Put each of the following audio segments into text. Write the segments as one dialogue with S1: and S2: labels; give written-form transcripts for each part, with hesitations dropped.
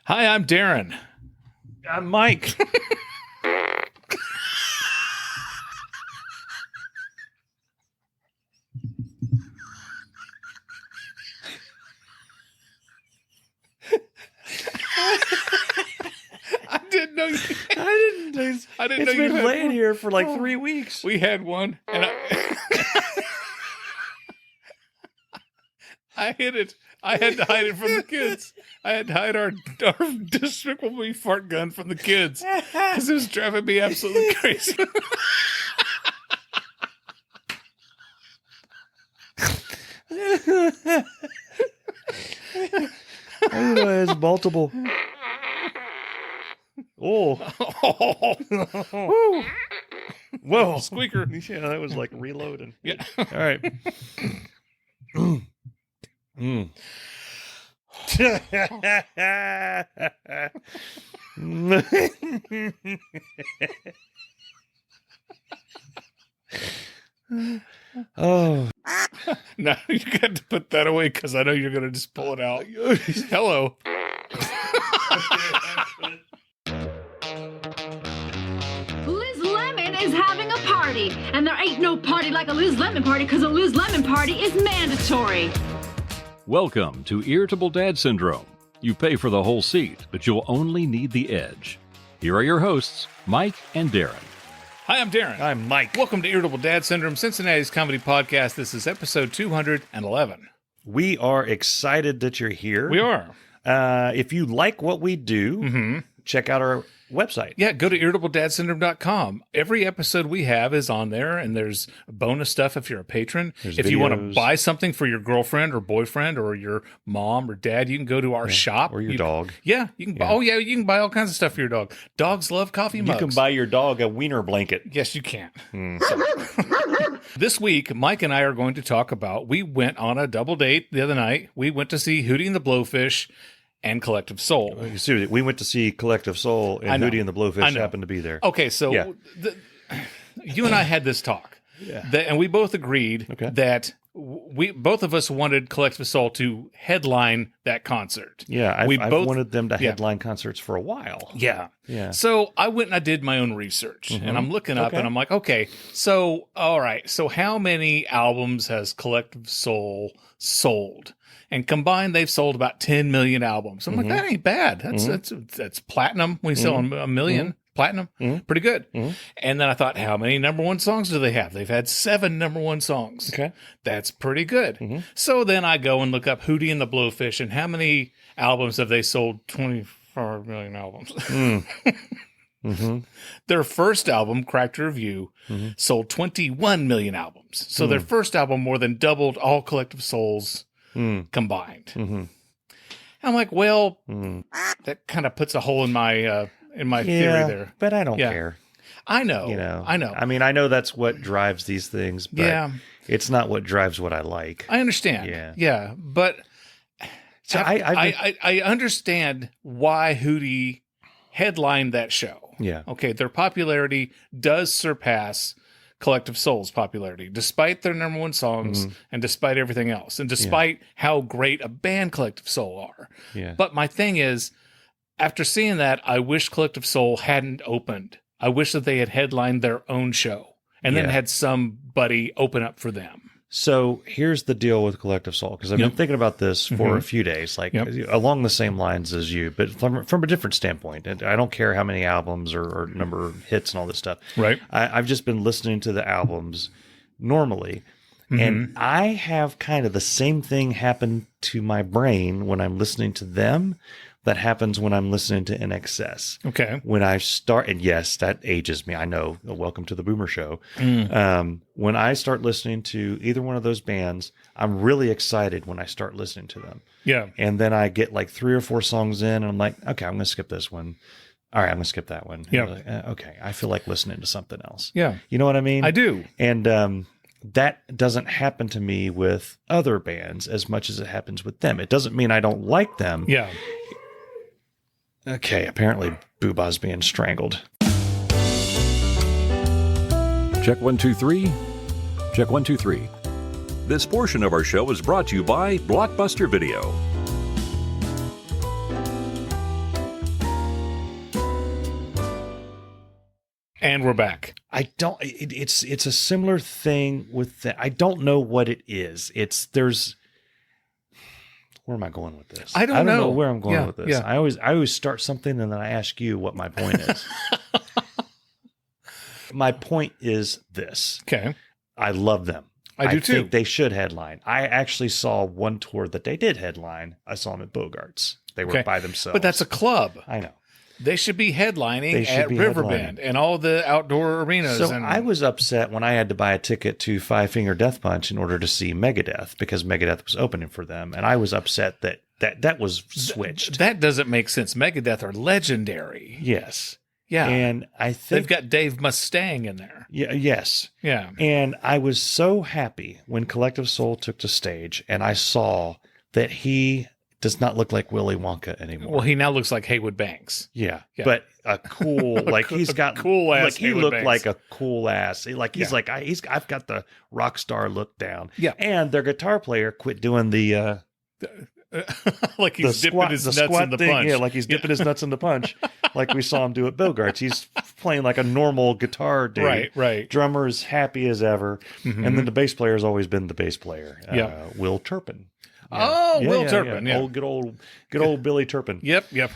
S1: Hi, I'm Darin.
S2: I'm Mike.
S1: I didn't know you. I didn't know
S2: It's
S1: you
S2: been
S1: had
S2: laying
S1: one.
S2: here for like 3 weeks.
S1: We had one, and I hid it. I had to hide it from the kids. I had to hide our Despicable Me fart gun from the kids because it was driving me absolutely crazy.
S2: It's multiple. Oh.
S1: Woo.
S2: Whoa.
S1: Squeaker.
S2: Yeah, that was like reloading.
S1: Yeah.
S2: All right. Oh.
S1: No, you got to put that away because I know you're going to just pull it out. Hello.
S3: Liz Lemon is having a party, and there ain't no party like a Liz Lemon party because a Liz Lemon party is mandatory.
S4: Welcome to Irritable Dad Syndrome. You pay for the whole seat, but you'll only need the edge. Here are your hosts, Mike and Darin.
S1: Hi, I'm Darin.
S2: I'm Mike.
S1: Welcome to Irritable Dad Syndrome, Cincinnati's comedy podcast. This is episode 211.
S2: We are excited that you're here.
S1: We are.
S2: If you like what we do, check out our website.
S1: Yeah, go to irritabledadsyndrome.com. Every episode we have is on there, and there's bonus stuff if you're a patron.
S2: There's
S1: if you want to
S2: videos.
S1: buy something for your girlfriend or boyfriend or your mom or dad, you can go to our shop.
S2: Or your dog.
S1: Yeah, you can.
S2: Yeah.
S1: Oh, yeah, you can buy all kinds of stuff for your dog. Dogs love coffee mugs.
S2: You can buy your dog a wiener blanket.
S1: Yes, you can. This week, Mike and I are going to talk about, we went on a double date the other night. We went to see Hootie and the Blowfish and Collective Soul.
S2: Seriously, we went to see Collective Soul,
S1: I
S2: and
S1: know.
S2: Hootie and the
S1: I
S2: Blowfish
S1: know.
S2: happened to be there.
S1: Okay, so
S2: Yeah.
S1: you and I had this talk, and we both agreed that we both of us wanted Collective Soul to headline that concert.
S2: Yeah, I've
S1: both
S2: wanted them to headline concerts for a while.
S1: Yeah.
S2: Yeah.
S1: So I went and I did my own research, and I'm looking up, and I'm like, okay, so all right, so how many albums has Collective Soul sold? And combined, they've sold about 10 million albums. I'm like, that ain't bad. That's platinum. We sell a million platinum. Pretty good. And then I thought, how many number one songs do they have? They've had 7 number one songs.
S2: Okay.
S1: That's pretty good. So then I go and look up Hootie and the Blowfish, and how many albums have they sold? 24 million albums. Their first album, Cracked Review, sold 21 million albums. So their first album more than doubled all Collective Souls combined. I'm like, well, that kind of puts a hole in my theory there.
S2: But I don't care.
S1: I know. I know.
S2: I mean, I know that's what drives these things, but it's not what drives what I like.
S1: I understand. Yeah. But
S2: So
S1: I understand why Hootie headlined that show.
S2: Yeah.
S1: Okay. Their popularity does surpass Collective Soul's popularity, despite their number one songs and despite everything else, and despite how great a band Collective Soul are.
S2: Yeah.
S1: But my thing is, after seeing that, I wish Collective Soul hadn't opened. I wish that they had headlined their own show and then had somebody open up for them.
S2: So here's the deal with Collective Soul, because I've been thinking about this for a few days, like along the same lines as you, but from a different standpoint. And I don't care how many albums or number of hits and all this stuff.
S1: Right.
S2: I've just been listening to the albums normally, and I have kind of the same thing happen to my brain when I'm listening to them that happens when I'm listening to NXS.
S1: Okay.
S2: When I start, and yes, that ages me. I know. Welcome to the Boomer Show. When I start listening to either one of those bands, I'm really excited when I start listening to them.
S1: Yeah.
S2: And then I get like 3 or 4 songs in, and I'm like, okay, I'm going to skip this one. All right, I'm going to skip that one.
S1: Yeah.
S2: Like, okay, I feel like listening to something else.
S1: Yeah.
S2: You know what I mean?
S1: I do.
S2: And that doesn't happen to me with other bands as much as it happens with them. It doesn't mean I don't like them.
S1: Yeah.
S2: Okay, apparently Booba's being strangled.
S4: Check 1, 2, 3. Check 1, 2, 3. This portion of our show is brought to you by Blockbuster Video.
S1: And we're back.
S2: I don't. It's a similar thing with that. I don't know what it is. There's. Where am I going with this?
S1: I don't know
S2: where I'm going with this.
S1: Yeah.
S2: I always start something and then I ask you what my point is. My point is this.
S1: Okay.
S2: I love them.
S1: I do too.
S2: I think they should headline. I actually saw one tour that they did headline. I saw them at Bogart's. They were by themselves.
S1: But that's a club.
S2: I know.
S1: They should be headlining at Riverbend and all the outdoor arenas.
S2: So I was upset when I had to buy a ticket to Five Finger Death Punch in order to see Megadeth because Megadeth was opening for them. And I was upset that was switched.
S1: That doesn't make sense. Megadeth are legendary.
S2: Yes.
S1: Yeah.
S2: And I think
S1: they've got Dave Mustaine in there.
S2: Yeah. Yes.
S1: Yeah.
S2: And I was so happy when Collective Soul took to stage and I saw that he does not look like Willy Wonka anymore.
S1: Well, he now looks like Haywood Banks.
S2: Yeah. But a cool, like he's got
S1: cool ass.
S2: Like he
S1: Haywood
S2: looked
S1: Banks.
S2: like a cool ass. Like he's like I've got the rock star look down.
S1: Yeah.
S2: And their guitar player quit doing the
S1: like he's dipping his nuts in the punch.
S2: Yeah, like he's dipping his nuts in the punch, like we saw him do at Bogart's. He's playing like a normal guitar dude.
S1: Right.
S2: Drummer is happy as ever, and then the bass player has always been the bass player. Will Turpin.
S1: Will Turpin. Yeah.
S2: Good old Billy Turpin.
S1: Yep.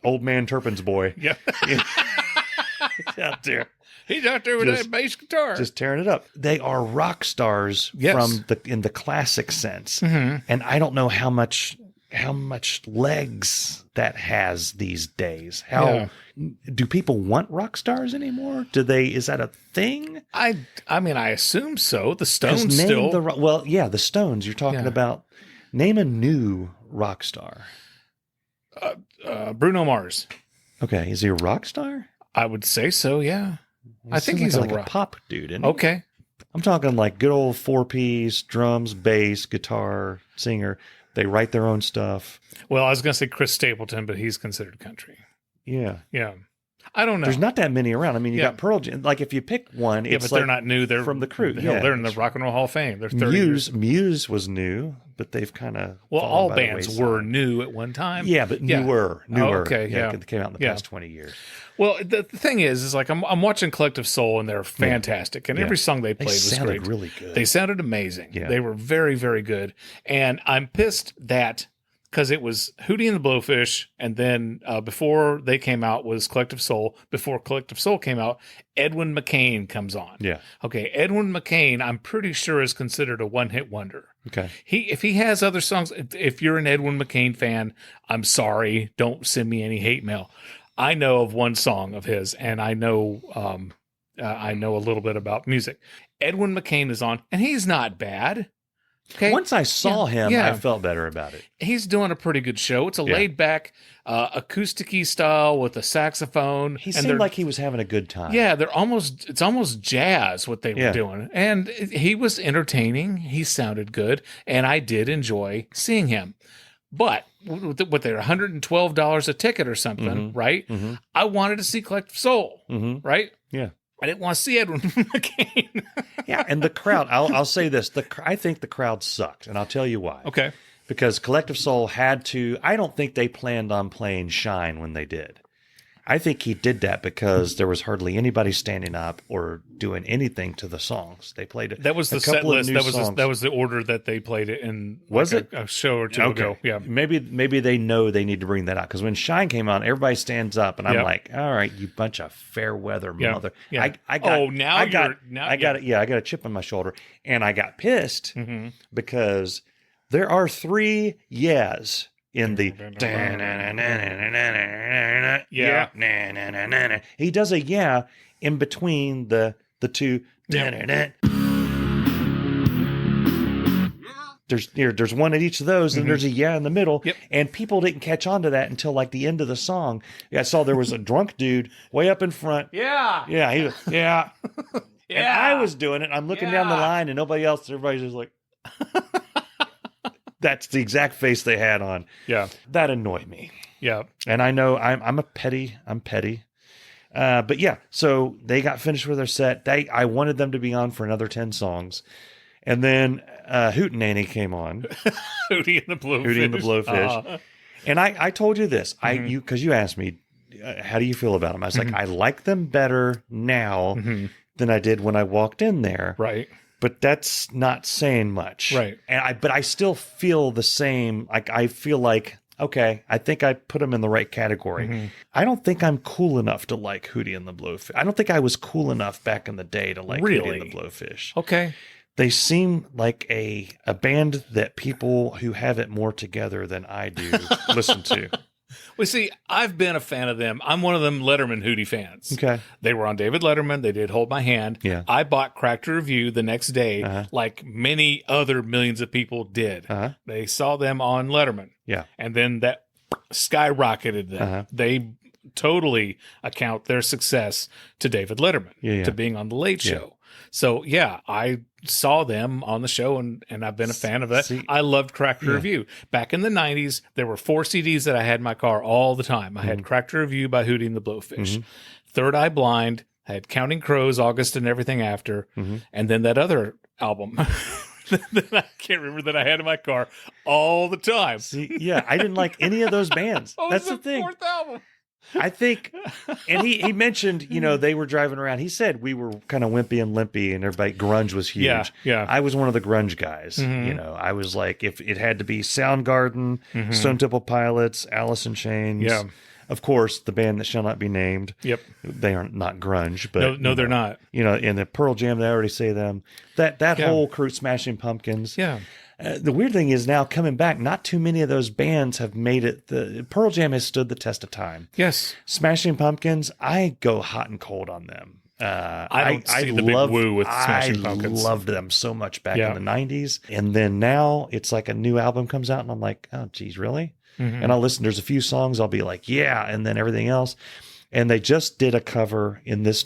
S2: Old man Turpin's boy.
S1: Yep.
S2: He's out there.
S1: He's out there with that bass guitar,
S2: just tearing it up. They are rock stars in the classic sense, and I don't know how much legs that has these days. Do people want rock stars anymore? Is that a thing?
S1: I mean, I assume so. The Stones
S2: the Stones. You're talking about. Name a new rock star.
S1: Bruno Mars.
S2: Okay, is he a rock star?
S1: I would say so. Yeah, I think he's
S2: like
S1: a
S2: pop dude. Isn't
S1: okay.
S2: I'm talking like good old 4-piece, drums, bass, guitar, singer. They write their own stuff.
S1: Well, I was going to say Chris Stapleton, but he's considered country.
S2: Yeah.
S1: I don't know.
S2: There's not that many around. I mean, you got Pearl Jam. Like if you pick one, it's
S1: but they're not new. They're
S2: from the crew.
S1: They're in the Rock and Roll Hall of Fame. They're 30 years.
S2: Muse was new, but they've kind of
S1: all bands were new at one time.
S2: Yeah, but newer.
S1: Okay,
S2: it came out in the past 20 years.
S1: Well, the thing is like I'm watching Collective Soul and they're fantastic, and every song they played was great.
S2: Really good.
S1: They sounded amazing. Yeah. They were very, very good, and I'm pissed that. Because it was Hootie and the Blowfish, and then before they came out was Collective Soul. Before Collective Soul came out, Edwin McCain comes on.
S2: Yeah.
S1: Okay, Edwin McCain, I'm pretty sure is considered a one-hit wonder.
S2: Okay.
S1: If he has other songs, if you're an Edwin McCain fan, I'm sorry, don't send me any hate mail. I know of one song of his, and I know a little bit about music. Edwin McCain is on, and he's not bad. Okay.
S2: Once I saw him, I felt better about it.
S1: He's doing a pretty good show. It's a laid-back, acoustic-y style with a saxophone.
S2: He seemed like he was having a good time.
S1: Yeah, it's almost jazz what they were doing. And he was entertaining. He sounded good, and I did enjoy seeing him. But what they're $112 a ticket or something, right? Mm-hmm. I wanted to see Collective Soul, right?
S2: Yeah.
S1: I didn't want to see Edwin McCain.
S2: Yeah, and the crowd, I'll say this. I think the crowd sucked, and I'll tell you why.
S1: Okay.
S2: Because Collective Soul I don't think they planned on playing Shine when they did. I think he did that because there was hardly anybody standing up or doing anything to the songs. They played it.
S1: That was the set list. That was the order that they played it in.
S2: Was it
S1: a show or two ago? Yeah.
S2: Maybe they know they need to bring that out because when Shine came on, everybody stands up, and I'm like, all right, you bunch of fair weather mother.
S1: Yeah.
S2: I got a chip on my shoulder, and I got pissed because there are 3 yeahs. In the he does a in between the two. There's one at each of those, and there's a in the middle.
S1: Yep.
S2: And people didn't catch on to that until like the end of the song. I saw there was a drunk dude way up in front.
S1: Yeah.
S2: Yeah. He was, yeah. And I was doing it. I'm looking down the line, and nobody else. Everybody's just like. That's the exact face they had on.
S1: Yeah.
S2: That annoyed me.
S1: Yeah.
S2: And I know I'm petty. But yeah, so they got finished with their set. I wanted them to be on for another 10 songs. And then Hootenanny came on.
S1: Hootie and the Blowfish.
S2: And I told you this. Because you asked me, how do you feel about them? I was like, I like them better now than I did when I walked in there.
S1: Right.
S2: But that's not saying much.
S1: Right.
S2: But I still feel the same. Like, I feel like, okay, I think I put them in the right category. I don't think I'm cool enough to like Hootie and the Blowfish. I don't think I was cool enough back in the day to like Hootie and the Blowfish.
S1: Okay.
S2: They seem like a band that people who have it more together than I do listen to.
S1: Well, see, I've been a fan of them. I'm one of them Letterman Hootie fans.
S2: Okay.
S1: They were on David Letterman. They did Hold My Hand.
S2: Yeah.
S1: I bought Crack to Review the next day, like many other millions of people did. They saw them on Letterman.
S2: Yeah.
S1: And then that skyrocketed them. They totally account their success to David Letterman, to being on The Late Show. So, yeah, I saw them on the show, and I've been a fan of that. I loved Crack to Review. Back in the 90s, there were 4 CDs that I had in my car all the time. I had Crack to Review by Hootie and the Blowfish. Third Eye Blind. I had Counting Crows, August and Everything After. And then that other album that I can't remember that I had in my car all the time.
S2: See, yeah, I didn't like any of those bands. That's the thing.
S1: Fourth album.
S2: I think, and he mentioned, they were driving around. He said we were kind of wimpy and limpy, and everybody, grunge was huge.
S1: Yeah.
S2: I was one of the grunge guys. I was like, if it had to be Soundgarden, Stone Temple Pilots, Alice in Chains.
S1: Yeah.
S2: Of course, the band that shall not be named.
S1: Yep.
S2: They are not grunge, but
S1: no, they're not.
S2: In the Pearl Jam, they already say them. That whole crew, Smashing Pumpkins.
S1: Yeah.
S2: The weird thing is now coming back, not too many of those bands have made it. The Pearl Jam has stood the test of time.
S1: Yes.
S2: Smashing Pumpkins, I go hot and cold on them.
S1: I don't see the big woo with Smashing Pumpkins.
S2: I loved them so much back in the 90s. And then now it's like a new album comes out and I'm like, oh, geez, really? And I'll listen. There's a few songs I'll be like, yeah. And then everything else. And they just did a cover in this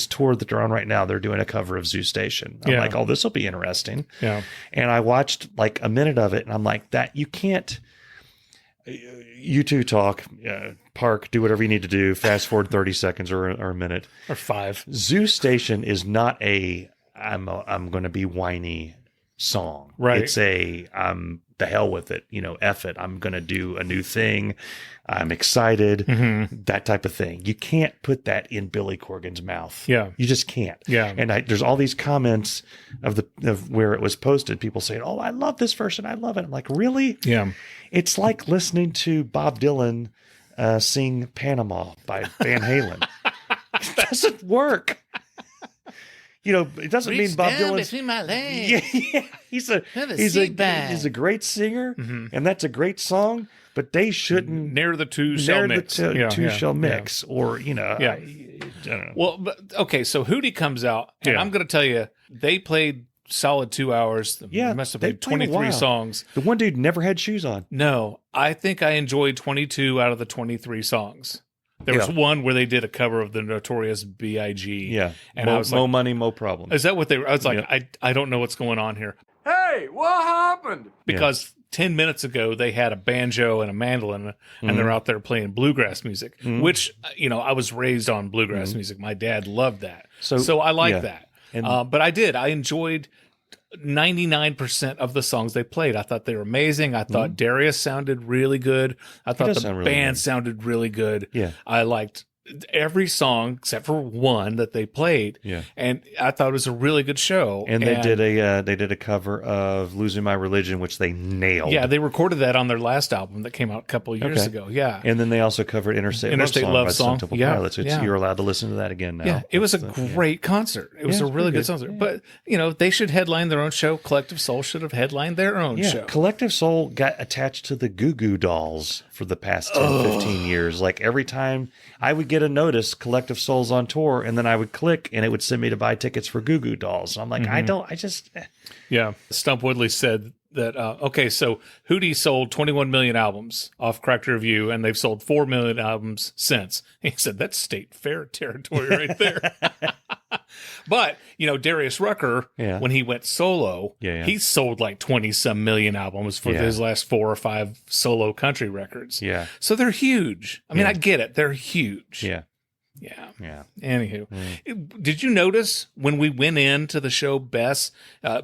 S2: tour that they're on right now. They're doing a cover of Zoo Station. I'm like, oh, this will be interesting.
S1: Yeah.
S2: And I watched like a minute of it and I'm like, that you can't, you two talk, park, do whatever you need to do. Fast forward 30 seconds or a minute.
S1: Or 5.
S2: Zoo Station is not I'm going to be whiny song.
S1: Right.
S2: It's the hell with it. F it. I'm going to do a new thing. I'm excited. That type of thing. You can't put that in Billy Corgan's mouth.
S1: Yeah.
S2: You just can't.
S1: Yeah.
S2: And there's all these comments of where it was posted. People saying, oh, I love this verse and I love it. I'm like, really?
S1: Yeah.
S2: It's like listening to Bob Dylan sing Panama by Van Halen. It doesn't work. It doesn't mean Bob Dylan's
S1: between my legs.
S2: Yeah. He's a great singer, and that's a great song. But they shouldn't
S1: near the two shall mix.
S2: Shall mix, or I don't know.
S1: Well, but, okay. So Hootie comes out, and I'm going to tell you, they played solid 2 hours.
S2: Yeah,
S1: they must have played 23 songs.
S2: The one dude never had shoes on.
S1: No, I think I enjoyed 22 out of the 23 songs. There was one where they did a cover of the Notorious B.I.G.
S2: Yeah,
S1: and I was like,
S2: "Mo money, mo problem."
S1: Is that what they were? I was like, I don't know what's going on here.
S5: Hey, what happened?
S1: Because 10 minutes ago they had a banjo and a mandolin, and they're out there playing bluegrass music, which I was raised on bluegrass music. My dad loved that, so I like that. But I enjoyed 99% of the songs they played. I thought they were amazing. I thought Darius sounded really good. I thought the band sounded really good.
S2: Yeah.
S1: I liked every song except for one that they played.
S2: Yeah.
S1: And I thought it was a really good show.
S2: And they did a cover of Losing My Religion, which they nailed.
S1: Yeah, they recorded that on their last album that came out a couple of years ago. Yeah.
S2: And then they also covered Interstate Love Song by Stone Temple Pilots. You're allowed to listen to that again now.
S1: Yeah, it was a great concert. It was a really good concert. But, they should headline their own show. Collective Soul should have headlined their own show.
S2: Collective Soul got attached to the Goo Goo Dolls for the past 10, 15 years. Like every time I would get a notice, Collective Soul's on tour, and then I would click and it would send me to buy tickets for Goo Goo Dolls. And I'm like,
S1: Yeah. Stump Woodley said that, so Hootie sold 21 million albums off Crack to Review, and they've sold 4 million albums since. He said, that's state fair territory right there. But, Darius Rucker, when he went solo, he sold like 20-some million albums for his last 4 or 5 solo country records.
S2: Yeah.
S1: So they're huge. I mean, I get it. They're huge.
S2: Yeah.
S1: Yeah.
S2: Yeah.
S1: Anywho, did you notice when we went into the show, Bess,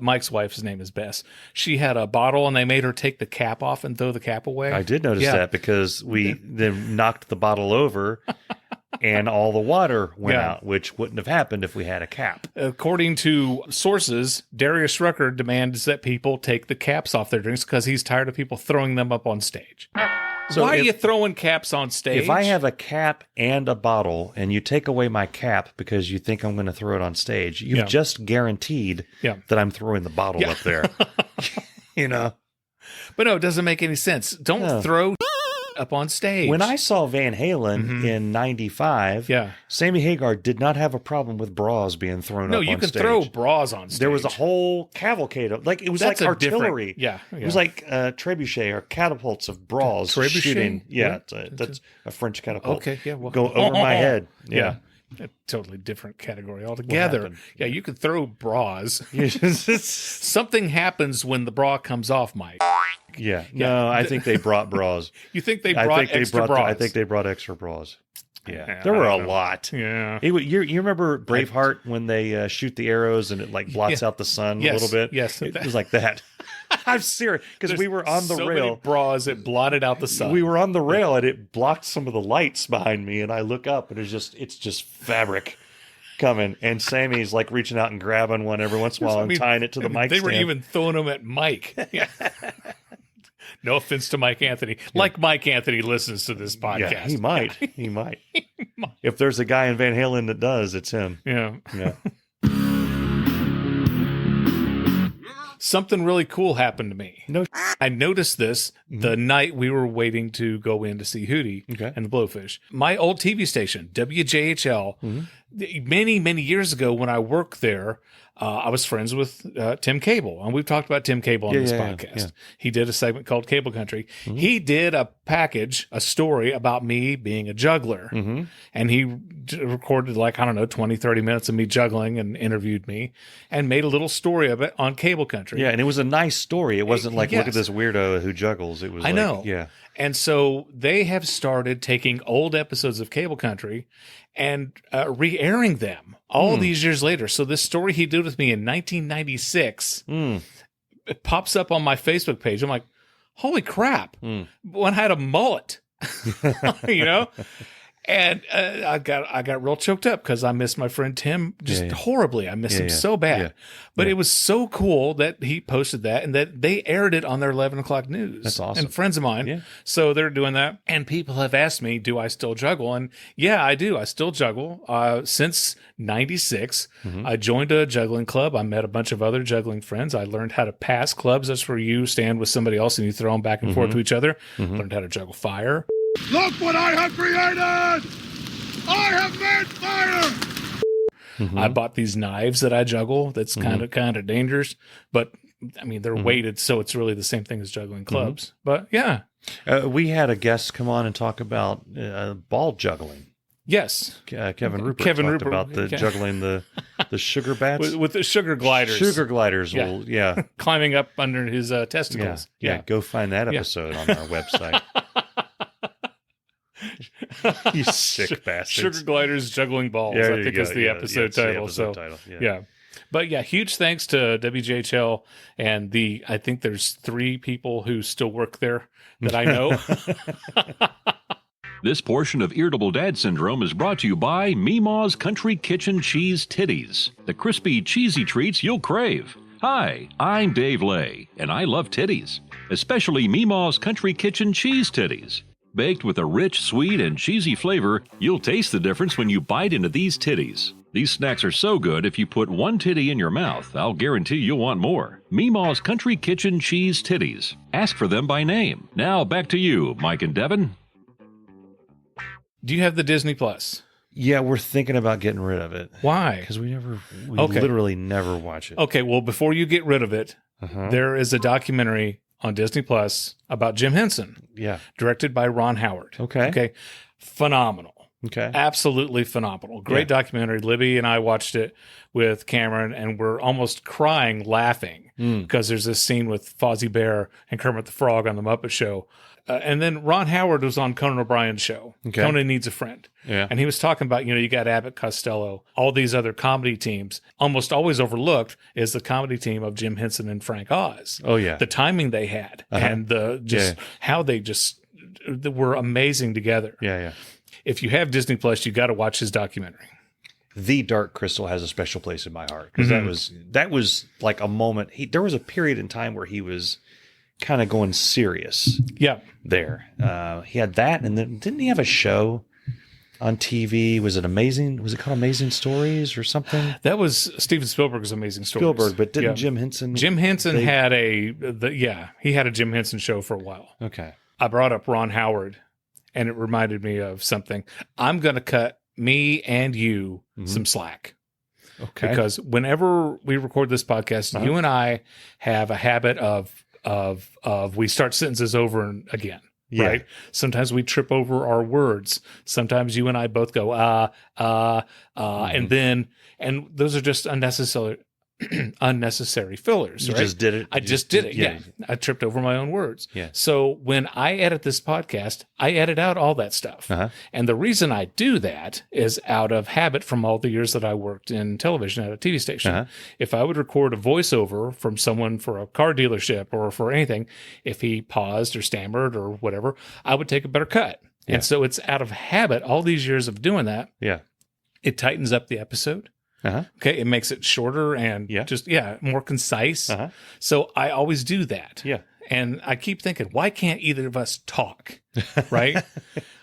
S1: Mike's wife's name is Bess, she had a bottle and they made her take the cap off and throw the cap away?
S2: I did notice that because we then knocked the bottle over and all the water went out, which wouldn't have happened if we had a cap.
S1: According to sources, Darius Rucker demands that people take the caps off their drinks because he's tired of people throwing them up on stage. So why are you throwing caps on stage?
S2: If I have a cap and a bottle and you take away my cap because you think I'm going to throw it on stage, you've just guaranteed that I'm throwing the bottle up there. You know?
S1: But no, it doesn't make any sense. Don't throw up on stage.
S2: When I saw Van Halen in 95, Sammy Hagar did not have a problem with bras being thrown up on stage.
S1: No, you can throw bras on stage.
S2: There was a whole cavalcade of, like, it was like artillery. It was like trebuchet or catapults of bras shooting. Yeah, that's a French catapult.
S1: Okay, yeah. Well,
S2: go over my head.
S1: Yeah. A totally different category altogether. Yeah, you can throw bras. Something happens when the bra comes off, Mike.
S2: Yeah. No, I think they brought bras.
S1: You think they brought extra bras?
S2: I think they brought extra bras. Yeah. There were a lot.
S1: Yeah.
S2: You remember Braveheart when they shoot the arrows and it like blots out the sun a little bit?
S1: Yes.
S2: It was like that. I'm serious because we were on the rail.
S1: Many bras, it blotted out the sun.
S2: We were on the rail and it blocked some of the lights behind me, and I look up and it's just fabric coming, and Sammy's like reaching out and grabbing one every once in a while and tying it to the mic stand.
S1: They were even throwing them at Mike. No offense to Mike Anthony. Like Mike Anthony listens to this podcast.
S2: Yeah, he might. He might. If there's a guy in Van Halen that does, it's him.
S1: Yeah.
S2: Yeah.
S1: Something really cool happened to me.
S2: No,
S1: I noticed this the night we were waiting to go in to see Hootie and the Blowfish. My old TV station, WJHL, many, many years ago when I worked there, I was friends with Tim Cable, and we've talked about Tim Cable on this podcast. Yeah. He did a segment called Cable Country. He did a story about me being a juggler, and he recorded 20, 30 minutes of me juggling and interviewed me and made a little story of it on Cable Country.
S2: Yeah, and it was a nice story. It wasn't like, look at this weirdo who juggles. It was
S1: I know.
S2: Yeah.
S1: And so they have started taking old episodes of Cable Country and re-airing them all these years later. So this story he did with me in 1996 it pops up on my Facebook page. I'm like, holy crap. When I had a mullet, you know? And I got real choked up because I miss my friend Tim just horribly. I miss him so bad. Yeah. But it was so cool that he posted that and that they aired it on their 11 o'clock news.
S2: That's awesome.
S1: And friends of mine. Yeah. So they're doing that. And people have asked me, do I still juggle? And yeah, I do. I still juggle. Since 96, I joined a juggling club. I met a bunch of other juggling friends. I learned how to pass clubs. That's where you stand with somebody else and you throw them back and forth to each other. Learned how to juggle fire.
S5: Look what I have created! I have made fire!
S1: I bought these knives that I juggle. That's kind of dangerous, but I mean they're weighted, so it's really the same thing as juggling clubs. But yeah,
S2: we had a guest come on and talk about ball juggling.
S1: Yes,
S2: Kevin Rupert talked about the juggling the sugar bats
S1: with the sugar gliders.
S2: Sugar gliders will
S1: climbing up under his testicles.
S2: Yeah, go find that episode on our website. You sick bastard.
S1: Sugar gliders juggling balls, I think is the episode title. But yeah, huge thanks to WJHL and I think there's 3 people who still work there that I know.
S4: This portion of Irritable Dad Syndrome is brought to you by Meemaw's Country Kitchen Cheese Titties, the crispy, cheesy treats you'll crave. Hi, I'm Dave Lay, and I love titties, especially Meemaw's Country Kitchen Cheese Titties. Baked with a rich, sweet, and cheesy flavor, you'll taste the difference when you bite into these titties. These snacks are so good, if you put one titty in your mouth, I'll guarantee you'll want more. Meemaw's Country Kitchen Cheese Titties. Ask for them by name. Now back to you, Mike and Devin.
S1: Do you have the Disney Plus?
S2: Yeah, we're thinking about getting rid of it.
S1: Why?
S2: Because we literally never watch it.
S1: Okay, well, before you get rid of it, there is a documentary on Disney Plus about Jim Henson.
S2: Yeah.
S1: Directed by Ron Howard.
S2: Okay.
S1: Phenomenal.
S2: Okay.
S1: Absolutely phenomenal. Great documentary. Libby and I watched it with Cameron and we're almost crying laughing because there's this scene with Fozzie Bear and Kermit the Frog on the Muppet Show. And then Ron Howard was on Conan O'Brien's show.
S2: Okay.
S1: Conan Needs a Friend.
S2: Yeah.
S1: And he was talking about, you got Abbott Costello, all these other comedy teams. Almost always overlooked is the comedy team of Jim Henson and Frank Oz.
S2: Oh, yeah.
S1: The timing they had and how they just were amazing together.
S2: Yeah.
S1: If you have Disney Plus, you got to watch his documentary.
S2: The Dark Crystal has a special place in my heart because that was like a moment. There was a period in time where he was kind of going serious.
S1: Yeah.
S2: There. He had that, and then didn't he have a show on TV? Was it called Amazing Stories or something?
S1: That was Steven Spielberg's Amazing Stories.
S2: Spielberg, but didn't Jim Henson?
S1: Jim Henson had he had a Jim Henson show for a while.
S2: Okay.
S1: I brought up Ron Howard, and it reminded me of something. I'm going to cut me and you some slack.
S2: Okay.
S1: Because whenever we record this podcast, you and I have a habit of we start sentences over and again.
S2: Yeah.
S1: Right. Sometimes we trip over our words. Sometimes you and I both go, and those are just unnecessary fillers.
S2: You
S1: right?
S2: just did it.
S1: I just did it. Yeah. I tripped over my own words.
S2: Yeah.
S1: So when I edit this podcast, I edit out all that stuff. And the reason I do that is out of habit from all the years that I worked in television at a TV station. If I would record a voiceover from someone for a car dealership or for anything, if he paused or stammered or whatever, I would take a better cut. Yeah. And so it's out of habit, all these years of doing that.
S2: Yeah.
S1: It tightens up the episode. Okay. It makes it shorter and more concise. So I always do that.
S2: Yeah.
S1: And I keep thinking, why can't either of us talk? Right.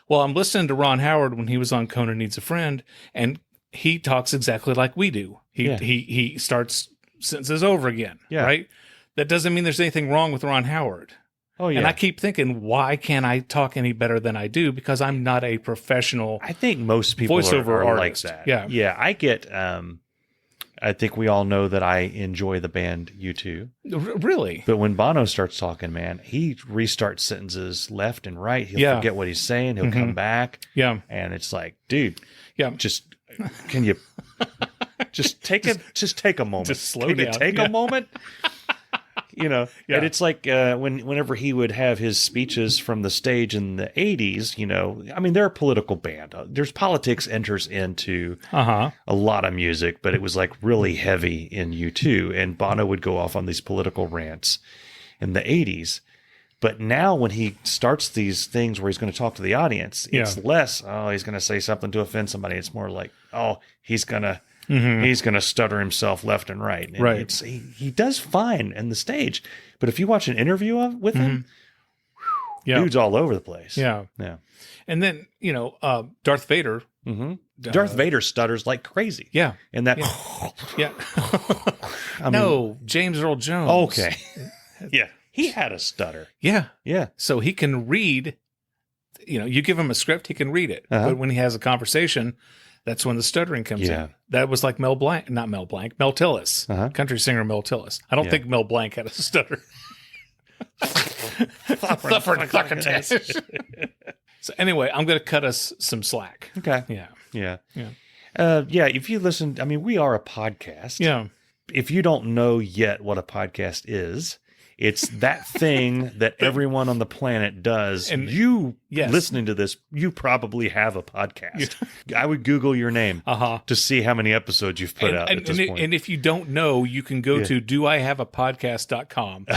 S1: Well, I'm listening to Ron Howard when he was on Conan Needs a Friend, and he talks exactly like we do. He starts sentences over again. Yeah. Right. That doesn't mean there's anything wrong with Ron Howard.
S2: Oh, yeah.
S1: And I keep thinking, why can't I talk any better than I do? Because I'm not a professional.
S2: I think most people
S1: voiceover
S2: are
S1: artist.
S2: like that.
S1: Yeah.
S2: Yeah. I get, I think we all know that I enjoy the band U2.
S1: Really?
S2: But when Bono starts talking, man, he restarts sentences left and right. He'll forget what he's saying. He'll come back. Yeah. And it's like, dude, just, can you just take a moment?
S1: Just slow
S2: down.
S1: Can you
S2: take a moment? And it's like whenever he would have his speeches from the stage in the 80s, I mean, they're a political band. There's politics enters into a lot of music, but it was like really heavy in U2. And Bono would go off on these political rants in the 80s. But now when he starts these things where he's going to talk to the audience, it's less, he's going to say something to offend somebody. It's more like, he's going to stutter himself left and right. And
S1: right.
S2: He does fine in the stage. But if you watch an interview with him, dude's all over the place.
S1: Yeah.
S2: Yeah.
S1: And then, Darth Vader.
S2: Darth Vader stutters like crazy.
S1: Yeah.
S2: And that.
S1: Yeah. James Earl Jones.
S2: Okay. Yeah. He had a stutter.
S1: Yeah.
S2: Yeah.
S1: So he can read, you give him a script, he can read it. But when he has a conversation, that's when the stuttering comes in. That was like Mel Tillis, country singer Mel Tillis. I don't think Mel Blanc had a stutter. So anyway, I'm going to cut us some slack.
S2: Okay.
S1: Yeah.
S2: If you listen, I mean, we are a podcast.
S1: Yeah.
S2: If you don't know yet what a podcast is, it's that thing that everyone on the planet does. And listening to this, you probably have a podcast. I would Google your name to see how many episodes you've put out at this point.
S1: And if you don't know, you can go to doihaveapodcast.com,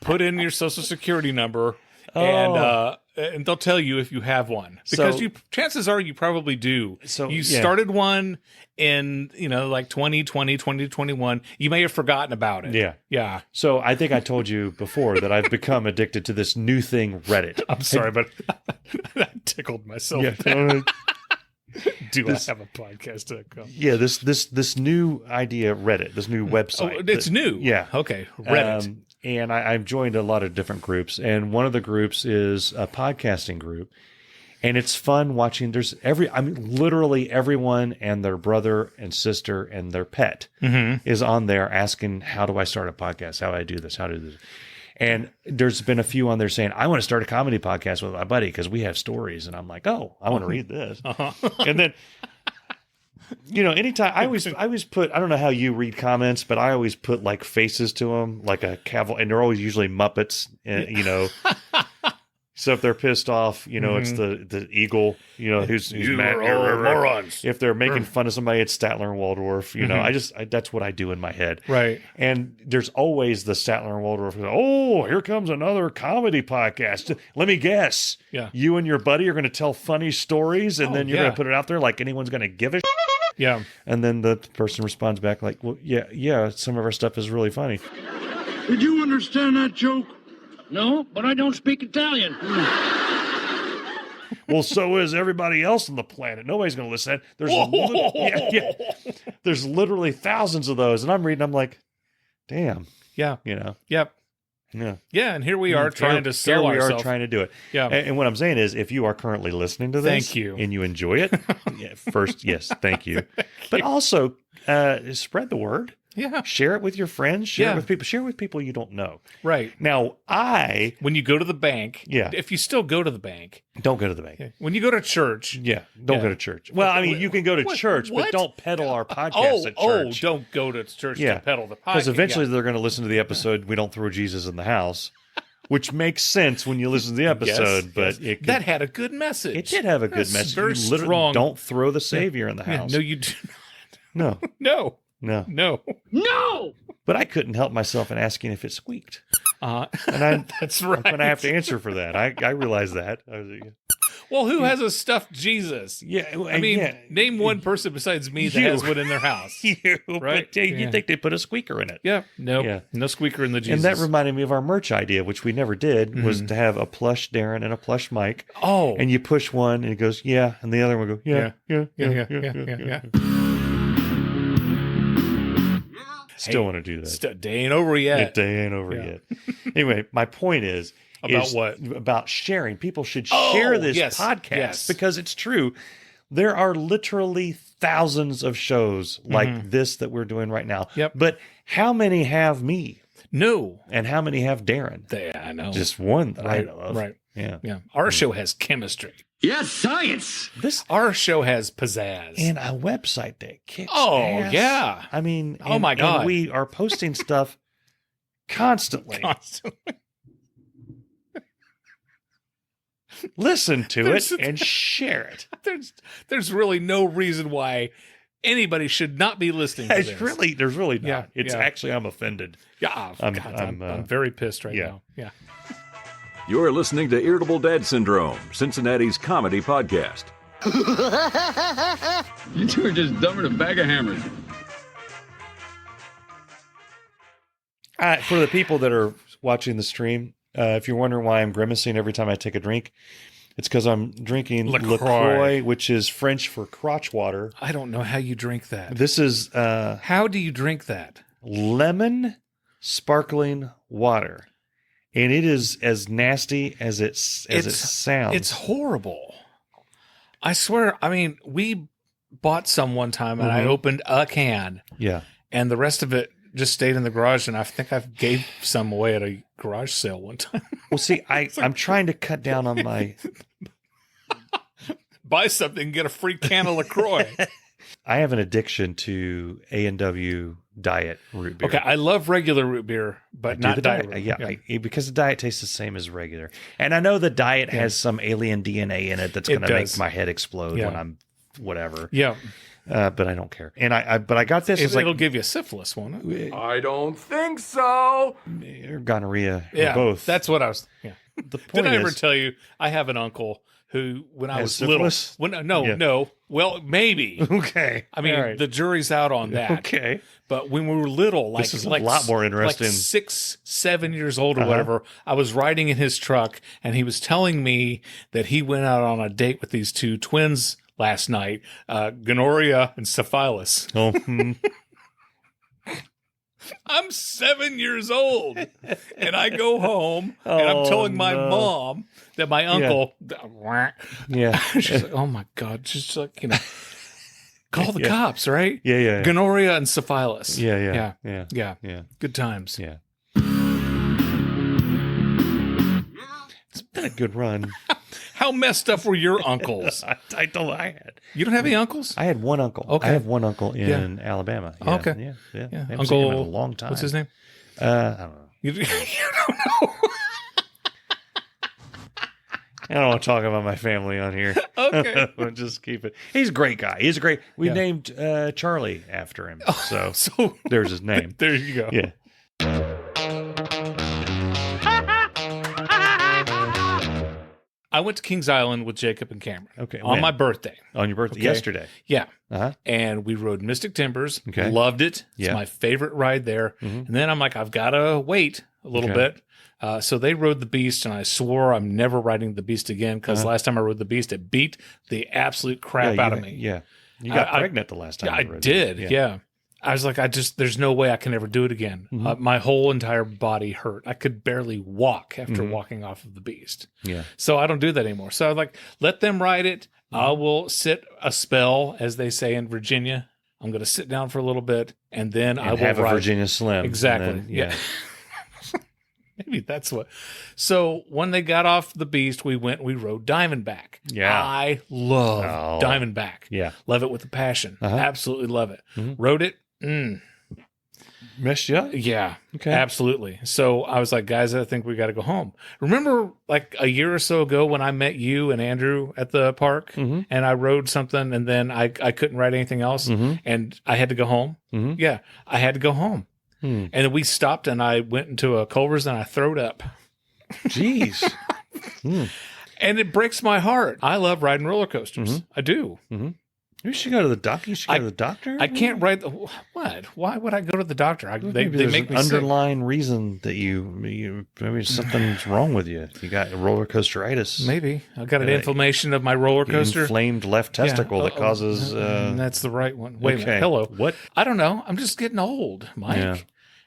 S1: put in your social security number, and they'll tell you if you have one. Because chances are you probably do. So you started one in, like 2020, 2021. You may have forgotten about it.
S2: Yeah.
S1: Yeah.
S2: So I think I told you before that I've become addicted to this new thing, Reddit.
S1: I'm sorry, but I tickled myself.
S2: Yeah.
S1: I have a podcast.com?
S2: Yeah, this new idea, Reddit, this new website.
S1: Oh, it's new.
S2: Yeah.
S1: Okay. Reddit.
S2: And I've joined a lot of different groups, and one of the groups is a podcasting group, and it's fun watching. Literally everyone and their brother and sister and their pet is on there asking, how do I start a podcast? How do I do this? How do I do this? And there's been a few on there saying, I want to start a comedy podcast with my buddy because we have stories. And I'm like, I want to read this. And then anytime I always put, I don't know how you read comments, but I always put like faces to them, like a and they're always usually Muppets, So if they're pissed off, it's the eagle, who's mad.
S1: Morons.
S2: If they're making fun of somebody, it's Statler and Waldorf. That's what I do in my head.
S1: Right.
S2: And there's always the Statler and Waldorf. Oh, here comes another comedy podcast. Let me guess.
S1: Yeah.
S2: You and your buddy are going to tell funny stories, and then you're going to put it out there like anyone's going to give a shit.
S1: Yeah.
S2: And then the person responds back like, well, yeah, some of our stuff is really funny.
S5: Did you understand that joke?
S6: No, but I don't speak Italian.
S2: Well, so is everybody else on the planet. Nobody's going to listen to that. There's literally thousands of those. And I'm reading, I'm like, damn.
S1: Yeah.
S2: Yep.
S1: Yeah. Yeah, and here we are trying to sell ourselves.
S2: Here we are trying to do it.
S1: Yeah.
S2: And what I'm saying is, if you are currently listening to this,
S1: thank you,
S2: and you enjoy it, first, yes, thank you. But also, spread the word.
S1: Yeah.
S2: Share it with your friends. Share it with people. Share it with people you don't know.
S1: Right.
S2: Now, when
S1: you go to the bank,
S2: yeah.
S1: If you still go to the bank,
S2: don't go to the bank.
S1: When you go to church,
S2: don't go to church. Well, I mean, you can go to church, but don't peddle our podcast at church.
S1: Don't go to church to peddle the podcast.
S2: Because eventually they're going to listen to the episode, We Don't Throw Jesus in the House, which makes sense when you listen to the episode. But
S1: that had a good message.
S2: It did have a good message.
S1: Very
S2: literally
S1: strong.
S2: Don't throw the Savior in the house.
S1: No, you do not.
S2: No.
S1: No.
S2: But I couldn't help myself in asking if it squeaked.
S1: And that's right.
S2: I'm going to have to answer for that. I realize that.
S1: Well, who has a stuffed Jesus?
S2: Yeah.
S1: I mean, name one person besides me that has one in their house.
S2: Right? But you think they put a squeaker in it.
S1: Yeah. No squeaker in the Jesus.
S2: And that reminded me of our merch idea, which we never did, was to have a plush Darin and a plush Mike.
S1: Oh.
S2: And you push one and it goes, yeah. And the other one goes, yeah. Still want to do that.
S1: Day ain't over yet.
S2: Day ain't over yet. Anyway, my point is
S1: what?
S2: About sharing. People should share this podcast because it's true. There are literally thousands of shows like this that we're doing right now.
S1: Yep.
S2: But how many have me?
S1: No.
S2: And how many have Darin?
S1: I know.
S2: Just one that I know of.
S1: Right.
S2: Yeah.
S1: Our show has chemistry.
S6: Yes, science.
S1: Our show has pizzazz.
S2: And a website that kicks ass.
S1: Yeah.
S2: I mean,
S1: my God.
S2: And we are posting stuff constantly. Listen to it and share it.
S1: There's really no reason why anybody should not be listening to this.
S2: There's really not.
S1: Yeah,
S2: It's actually, I'm offended.
S1: Yeah. I'm very pissed right now. Yeah.
S4: You're listening to Irritable Dad Syndrome, Cincinnati's comedy podcast.
S7: You two are just dumber than a bag of hammers.
S2: For the people that are watching the stream, if you're wondering why I'm grimacing every time I take a drink, it's because I'm drinking LaCroix, which is French for crotch water.
S1: I don't know how you drink that.
S2: This is...
S1: how do you drink that?
S2: Lemon sparkling water. And it is as nasty as it sounds.
S1: It's horrible. I swear. I mean, we bought some one time, and I opened a can.
S2: Yeah.
S1: And the rest of it just stayed in the garage, and I think I gave some away at a garage sale one time.
S2: Well, see, I'm trying to cut down on my...
S1: Buy something and get a free can of LaCroix.
S2: I have an addiction to A&W diet root beer.
S1: Okay, I love regular root beer, but not diet root.
S2: Yeah, because the diet tastes the same as regular. And I know the diet has some alien DNA in it that's going to make my head explode when I'm whatever.
S1: Yeah.
S2: But I don't care. And I got this.
S1: It'll give you syphilis, won't it?
S5: I don't think so.
S2: Or gonorrhea. Or both.
S1: That's what I was. Yeah.
S2: The point
S1: Did I ever tell you I have an uncle who, when I was
S2: syphilis?
S1: Little, no. Well, maybe.
S2: Okay.
S1: I mean, the jury's out on that.
S2: Okay.
S1: But when we were little,
S2: this is a lot more interesting.
S1: Like 6, 7 years old or whatever, I was riding in his truck, and he was telling me that he went out on a date with these two twins last night, gonorrhea and syphilis.
S2: Oh.
S1: I'm 7 years old, and I go home, and I'm telling my mom that my uncle, she's like, oh my God, just like, call the cops, right?
S2: Yeah.
S1: Gonorrhea and syphilis.
S2: Yeah.
S1: Good times.
S2: Yeah. It's been a good run.
S1: How messed up were your uncles?
S2: I had.
S1: You don't have any uncles?
S2: I had one uncle.
S1: Okay.
S2: I have one uncle in Alabama. Yeah,
S1: okay.
S2: Yeah. I haven't
S1: Uncle,
S2: seen him in a long time.
S1: What's his name?
S2: I don't know.
S1: You don't know?
S2: I don't want to talk about my family on here.
S1: Okay.
S2: We'll just keep it. He's a great guy. We named Charlie after him. So,
S1: So
S2: there's his name.
S1: there you go.
S2: Yeah.
S1: I went to Kings Island with Jacob and Cameron.
S2: Okay.
S1: On
S2: when?
S1: my birthday.
S2: On your birthday?
S1: Okay.
S2: Yesterday.
S1: Yeah.
S2: Uh-huh.
S1: And we rode Mystic Timbers.
S2: Okay.
S1: Loved it. It's
S2: Yeah.
S1: my favorite ride there.
S2: Mhm.
S1: And then I'm like, I've got to wait a little
S2: Okay.
S1: bit. So they rode the Beast, and I swore I'm never riding the Beast again because last time I rode the Beast, it beat the absolute crap out of me.
S2: Yeah. You got pregnant the last time.
S1: Yeah, I
S2: you rode
S1: did.
S2: it.
S1: Yeah. I was like, there's no way I can ever do it again.
S2: Mhm.
S1: My whole entire body hurt. I could barely walk after
S2: Mhm.
S1: walking off of the Beast.
S2: Yeah.
S1: So I don't do that anymore. So I was like, let them ride it. I will sit a spell, as they say in Virginia. I'm going to sit down for a little bit, and then I will
S2: have a
S1: ride.
S2: Virginia Slim.
S1: Exactly.
S2: And then,
S1: Yeah. Maybe that's what. So when they got off the Beast, we rode Diamondback.
S2: Yeah.
S1: I love Diamondback.
S2: Yeah.
S1: Love it with a passion.
S2: Uh-huh.
S1: Absolutely love it.
S2: Mhm.
S1: Rode it.
S2: Messed you up?
S1: Yeah.
S2: Okay.
S1: Absolutely. So I was like, guys, I think we got to go home. Remember like a year or so ago when I met you and Andrew at the park
S2: Mhm.
S1: and I rode something and then I couldn't ride anything else
S2: Mhm.
S1: and I had to go home?
S2: Mhm.
S1: Yeah. I had to go home.
S2: Hmm.
S1: And then we stopped and I went into a Culver's and I throwed up.
S2: Jeez. Hmm.
S1: And it breaks my heart. I love riding roller coasters.
S2: Mhm.
S1: I do.
S2: You should go to the doctor. You should go to the doctor.
S1: I can't ride the what? Why would I go to the doctor? They
S2: there's
S1: make
S2: an
S1: me sick.
S2: underlying reason that you maybe something's wrong with you. You got roller coasteritis.
S1: Maybe I got an
S2: Uh,
S1: inflammation of my roller coaster.
S2: Inflamed left testicle
S1: Yeah.
S2: that causes.
S1: That's the right one. Wait a
S2: okay.
S1: minute. Hello.
S2: What?
S1: I don't know. I'm just getting old, Mike.
S2: Yeah.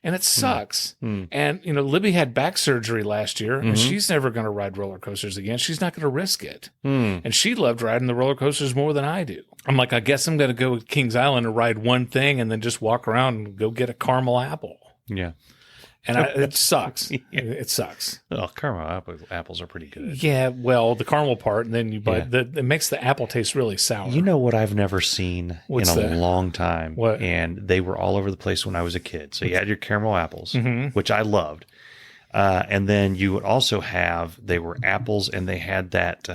S1: And it sucks.
S2: Hmm.
S1: And, Libby had back surgery last year, and
S2: Mhm.
S1: she's never going to ride roller coasters again. She's not going to risk it.
S2: Hmm.
S1: And she loved riding the roller coasters more than I do. I'm like, I guess I'm going to go to Kings Island and ride one thing and then just walk around and go get a caramel apple.
S2: Yeah.
S1: And it sucks.
S2: Yeah.
S1: It sucks.
S2: Oh, caramel apples are pretty good.
S1: Yeah, well, the caramel part, and then you buy it makes the apple taste really sour.
S2: You know what I've never seen
S1: What's
S2: in a
S1: that?
S2: long time?
S1: What?
S2: And they were all over the place when I was a kid. So you had your caramel apples,
S1: Mhm.
S2: which I loved. And then you would also they were apples and they had that,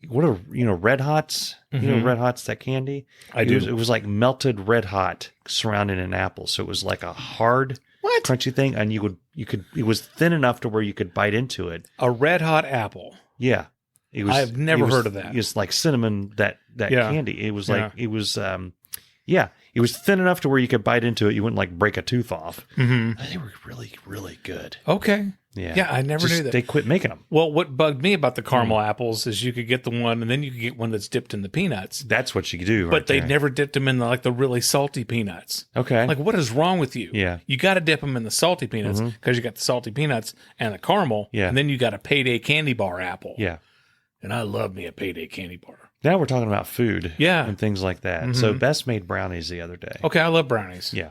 S2: Red Hots?
S1: Mhm.
S2: Red Hots, that candy?
S1: I do.
S2: It was like melted Red Hot surrounded in apple. So it was like a hard,
S1: What?
S2: crunchy thing. And it was thin enough to where you could bite into it.
S1: A red hot apple.
S2: Yeah.
S1: I've never heard of that.
S2: It's like cinnamon, that
S1: Yeah.
S2: candy. It was like, it was thin enough to where you could bite into it. You wouldn't like break a tooth off.
S1: Mm-hmm.
S2: They were really, really good.
S1: Okay.
S2: Yeah.
S1: Yeah, I never knew that.
S2: They quit making them.
S1: Well, what bugged me about the caramel apples is you could get the one, and then you could get one that's dipped in the peanuts.
S2: That's what you could do.
S1: But they
S2: there.
S1: never dipped them in the really salty peanuts.
S2: Okay.
S1: Like, what is wrong with you?
S2: Yeah.
S1: You got to dip them in the salty peanuts because you got the salty peanuts and the caramel.
S2: Yeah.
S1: And then you got a Payday candy bar apple.
S2: Yeah.
S1: And I love me a Payday candy bar.
S2: Now we're talking about food.
S1: Yeah.
S2: And things like that. So Bess made brownies the other day.
S1: Okay, I love brownies.
S2: Yeah.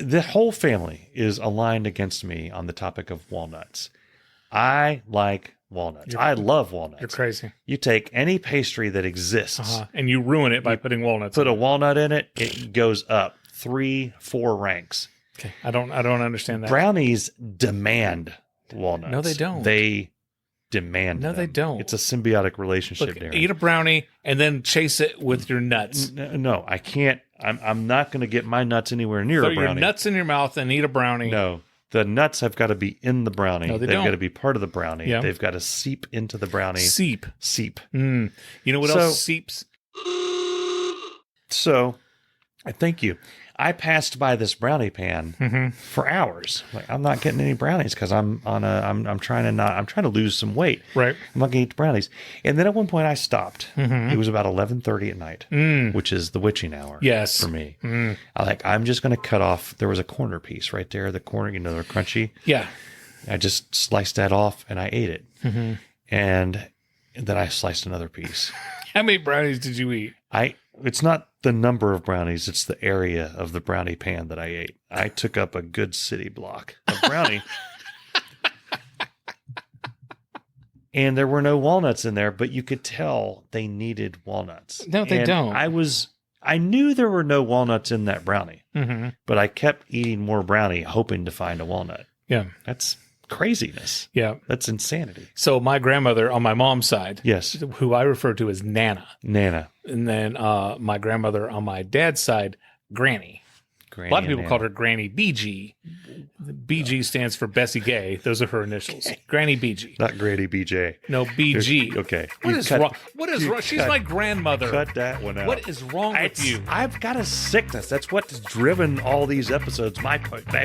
S2: The whole family is aligned against me on the topic of walnuts. I like walnuts. I love walnuts.
S1: You're crazy.
S2: You take any pastry that exists,
S1: And you ruin it by putting walnuts
S2: put
S1: in
S2: a walnut in it, it goes up 3-4 ranks.
S1: Okay. I don't understand that.
S2: Brownies demand walnuts.
S1: No, they don't.
S2: They demand
S1: No, they
S2: them.
S1: don't.
S2: It's a symbiotic relationship
S1: Look,
S2: there.
S1: eat a brownie and then chase it with your nuts.
S2: No, I can't. I'm not going to get my nuts anywhere near
S1: Throw
S2: a
S1: your
S2: brownie.
S1: nuts in your mouth and eat a brownie.
S2: No, the nuts have got to be in the brownie.
S1: No, they
S2: They've
S1: don't.
S2: got to be part of the brownie.
S1: Yeah.
S2: They've got to seep into the brownie.
S1: Seep.
S2: Seep.
S1: You know what
S2: So-
S1: else seeps?
S2: So, thank you. I passed by this brownie pan for hours. Like, I'm not getting any brownies because I'm trying to lose some weight.
S1: Right.
S2: I'm not going to eat the brownies. And then at one point I stopped. It was about 11:30 at night, which is the witching hour.
S1: Yes.
S2: For me. I'm just going to cut off. There was a corner piece right there. The corner, they're crunchy.
S1: Yeah.
S2: I just sliced that off and I ate it. And then I sliced another piece.
S1: How many brownies did you eat?
S2: It's not the number of brownies, it's the area of the brownie pan that I ate. I took up a good city block of brownie. and there were no walnuts in there, but you could tell they needed walnuts.
S1: No, they don't.
S2: I knew there were no walnuts in that brownie,
S1: Mm-hmm.
S2: but I kept eating more brownie, hoping to find a walnut.
S1: Yeah.
S2: That's craziness.
S1: Yeah.
S2: That's insanity.
S1: So my grandmother on my mom's side,
S2: Yes.
S1: who I refer to as Nana,
S2: Nana.
S1: and then my grandmother on my dad's side, Granny.
S2: Granny
S1: A lot of people
S2: and
S1: called
S2: Nana.
S1: her Granny BG. BG stands for Bessie Gay. Those are her initials. Granny BG.
S2: Not Granny BJ.
S1: No, BG.
S2: Okay.
S1: What
S2: You
S1: is
S2: cut-
S1: wrong? What is
S2: you
S1: wrong? She's
S2: cut-
S1: my grandmother.
S2: Cut that one out.
S1: What is wrong with you?
S2: I've got a sickness. That's what's driven all these episodes. My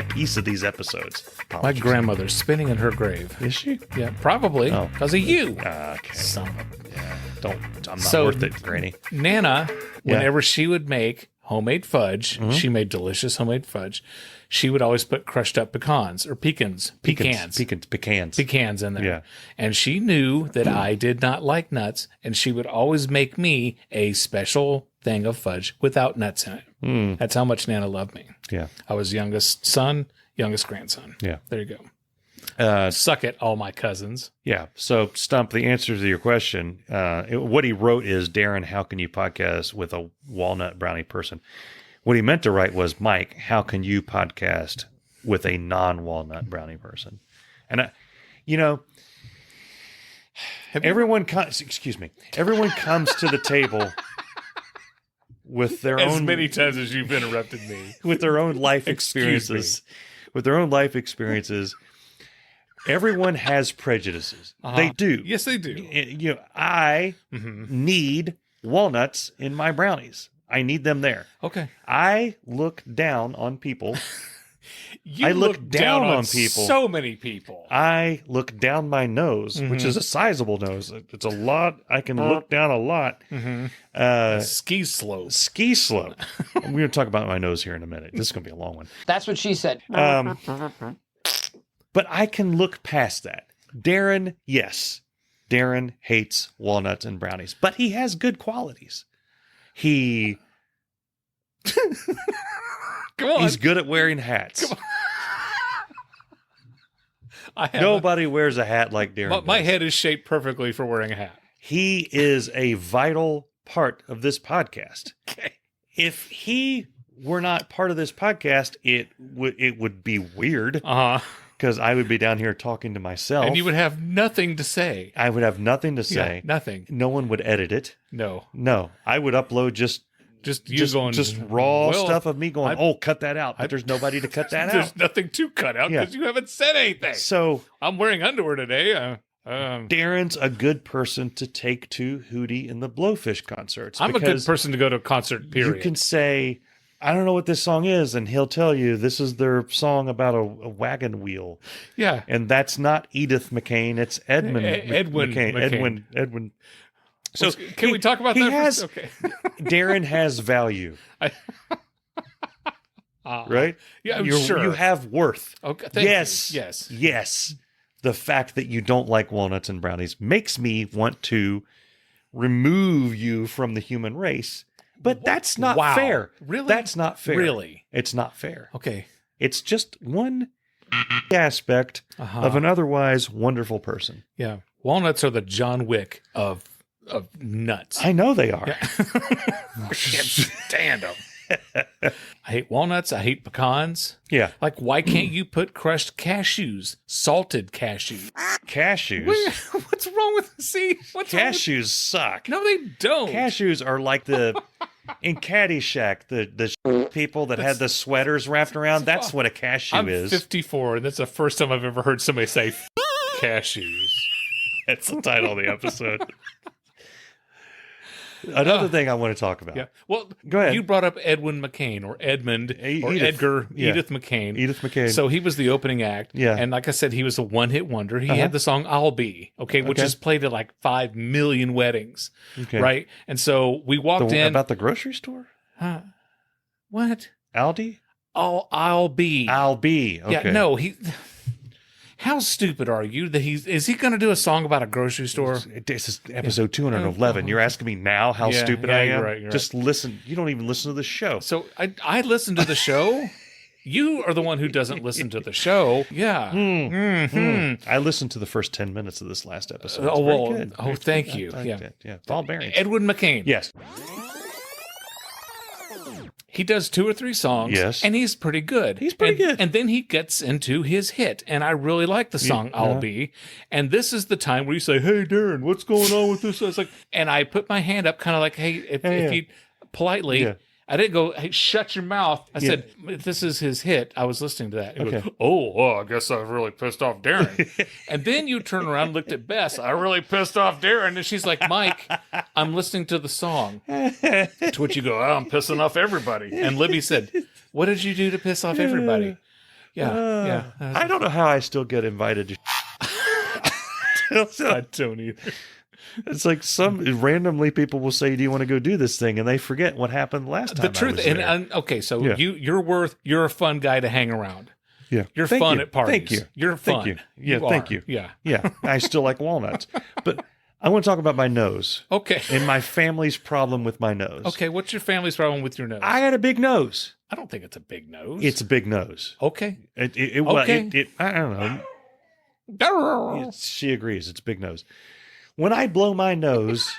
S2: piece of these episodes.
S1: My
S2: Apologies.
S1: grandmother's spinning in her grave.
S2: Is she?
S1: Yeah, probably
S2: Oh.
S1: because of you.
S2: Okay.
S1: Son of a-
S2: I'm not
S1: So-
S2: worth it, Granny.
S1: Nana,
S2: Yeah.
S1: whenever she would make homemade fudge, she made delicious homemade fudge. She would always put crushed up pecans or pecans in there.
S2: Yeah.
S1: And she knew that I did not like nuts, and she would always make me a special thing of fudge without nuts in it. That's how much Nana loved me.
S2: Yeah.
S1: I was youngest son, youngest grandson.
S2: Yeah.
S1: There you go.
S2: Uh,
S1: Suck it, all my cousins.
S2: Yeah. So, Stump, the answer to your question, what he wrote is, Darin, how can you podcast with a walnut brownie person? What he meant to write was, Mike, how can you podcast with a non-walnut brownie person? And, everyone comes to the table with their
S1: As
S2: own
S1: many times as you've interrupted me.
S2: with their own life
S1: Excuse me.
S2: experiences. With their own life experiences. Everyone has prejudices. They do.
S1: Yes, they do.
S2: I need walnuts in my brownies. I need them there.
S1: Okay.
S2: I look down on people.
S1: You
S2: I look down on people.
S1: So many people.
S2: I look down my nose, which is a sizable nose. It's a lot. I can look down a lot.
S1: Ski slope.
S2: Ski slope. We're going to talk about my nose here in a minute. This is going to be a long one.
S8: That's what she said.
S2: But I can look past that. Darin, yes. Darin hates walnuts and brownies, but he has good qualities. He
S1: Come on.
S2: he's good at wearing hats.
S1: I have
S2: Nobody wears a hat like Darin.
S1: my
S2: does.
S1: head is shaped perfectly for wearing a hat.
S2: He is a vital part of this podcast. If he were not part of this podcast, it would be weird because I would be down here talking to myself,
S1: And you would have nothing to say.
S2: I would have nothing to say.
S1: Yeah, nothing.
S2: No one would edit it.
S1: No.
S2: No, I would upload just
S1: You going
S2: raw
S1: well,
S2: stuff of me going, cut that out. But there's nobody to cut that
S1: There's
S2: out.
S1: nothing to cut out
S2: Yeah.
S1: because you haven't said anything.
S2: So
S1: I'm wearing underwear today.
S2: Darin's a good person to take to Hootie and the Blowfish concerts.
S1: I'm a good
S2: because
S1: person to go to a concert, period.
S2: You can say, I don't know what this song is, and he'll tell you this is their song about a wagon wheel.
S1: Yeah.
S2: And that's not Edith McCain, it's Edmund
S1: Edwin
S2: McCain. Edwin. So
S1: Can we talk about
S2: he
S1: that?
S2: has-
S1: Okay.
S2: Darin has value, right?
S1: Yeah, I'm sure.
S2: You have worth.
S1: Okay. Thank
S2: Yes.
S1: you. Yes.
S2: Yes. The fact that you don't like walnuts and brownies makes me want to remove you from the human race. But that's not
S1: Wow.
S2: fair.
S1: Really?
S2: That's not fair.
S1: Really?
S2: It's not fair.
S1: Okay.
S2: It's just one aspect of an otherwise wonderful person.
S1: Yeah. Walnuts are the John Wick of nuts.
S2: I know they are.
S1: I can't stand them. I hate walnuts. I hate pecans.
S2: Yeah.
S1: Like, why can't you put crushed cashews, salted cashews?
S2: Cashews.
S1: What's wrong with what's wrong with-
S2: Cashews suck.
S1: No, they don't.
S2: Cashews are like in Caddyshack, the people that had the sweaters wrapped around. That's what a cashew
S1: I'm
S2: is.
S1: 54, and that's the first time I've ever heard somebody say cashews.
S2: That's the title of the episode. Another thing I want to talk about.
S1: Yeah. Well,
S2: Go ahead.
S1: You brought up Edwin McCain or Edmund or
S2: Edith.
S1: Edgar,
S2: Yeah.
S1: Edith McCain.
S2: Edith McCain.
S1: So he was the opening act.
S2: Yeah.
S1: And like I said, he was a one-hit wonder. He had the song I'll Be, which is played at like 5 million weddings.
S2: Okay.
S1: Right? And so we walked in.
S2: About the grocery store?
S1: What?
S2: Aldi?
S1: Oh, I'll Be.
S2: I'll be. Okay.
S1: Yeah, no, how stupid are you that is he going to do a song about a grocery store?
S2: This is episode 211. You're asking me now how stupid I am?
S1: You're right.
S2: Just listen. You don't even listen to the show.
S1: So I listened to the show. You are the one who doesn't listen to the show. Yeah.
S2: I listened to the first 10 minutes of this last episode. It's
S1: Oh,
S2: very
S1: well,
S2: good.
S1: oh, thank you.
S2: I
S1: Yeah.
S2: liked it. Yeah. Ball bearings.
S1: Edwin McCain.
S2: Yes.
S1: He does 2 or 3 songs.
S2: Yes.
S1: And he's pretty good.
S2: He's pretty good.
S1: And then he gets into his hit. And I really like the song I'll Be. And this is the time where you say, hey, Darin, what's going on with this? I was like, and I put my hand up kind of like, hey, if you politely.
S2: Yeah.
S1: I didn't go, hey, shut your mouth. I said, this is his hit. I was listening to that. He goes, I guess I've really pissed off Darin. And then you turn around and looked at Bess. I really pissed off Darin. And she's like, Mike, I'm listening to the song. To which you go, I'm pissing off everybody. And Libby said, what did you do to piss off everybody? Yeah.
S2: I don't know how I still get invited to.
S1: I don't either.
S2: It's like randomly people will say, do you want to go do this thing? And they forget what happened last time.
S1: The truth, okay, so you're a fun guy to hang around.
S2: Yeah.
S1: You're fun at parties.
S2: Thank you.
S1: You're fun.
S2: Thank you. Yeah, thank you.
S1: Yeah.
S2: Yeah. I still like walnuts. But I want to talk about my nose.
S1: Okay.
S2: And my family's problem with my nose.
S1: Okay, what's your family's problem with your nose?
S2: I got a big nose.
S1: I don't think it's a big nose.
S2: It's a big nose.
S1: Okay.
S2: I don't know. She agrees. It's a big nose. When I blow my nose...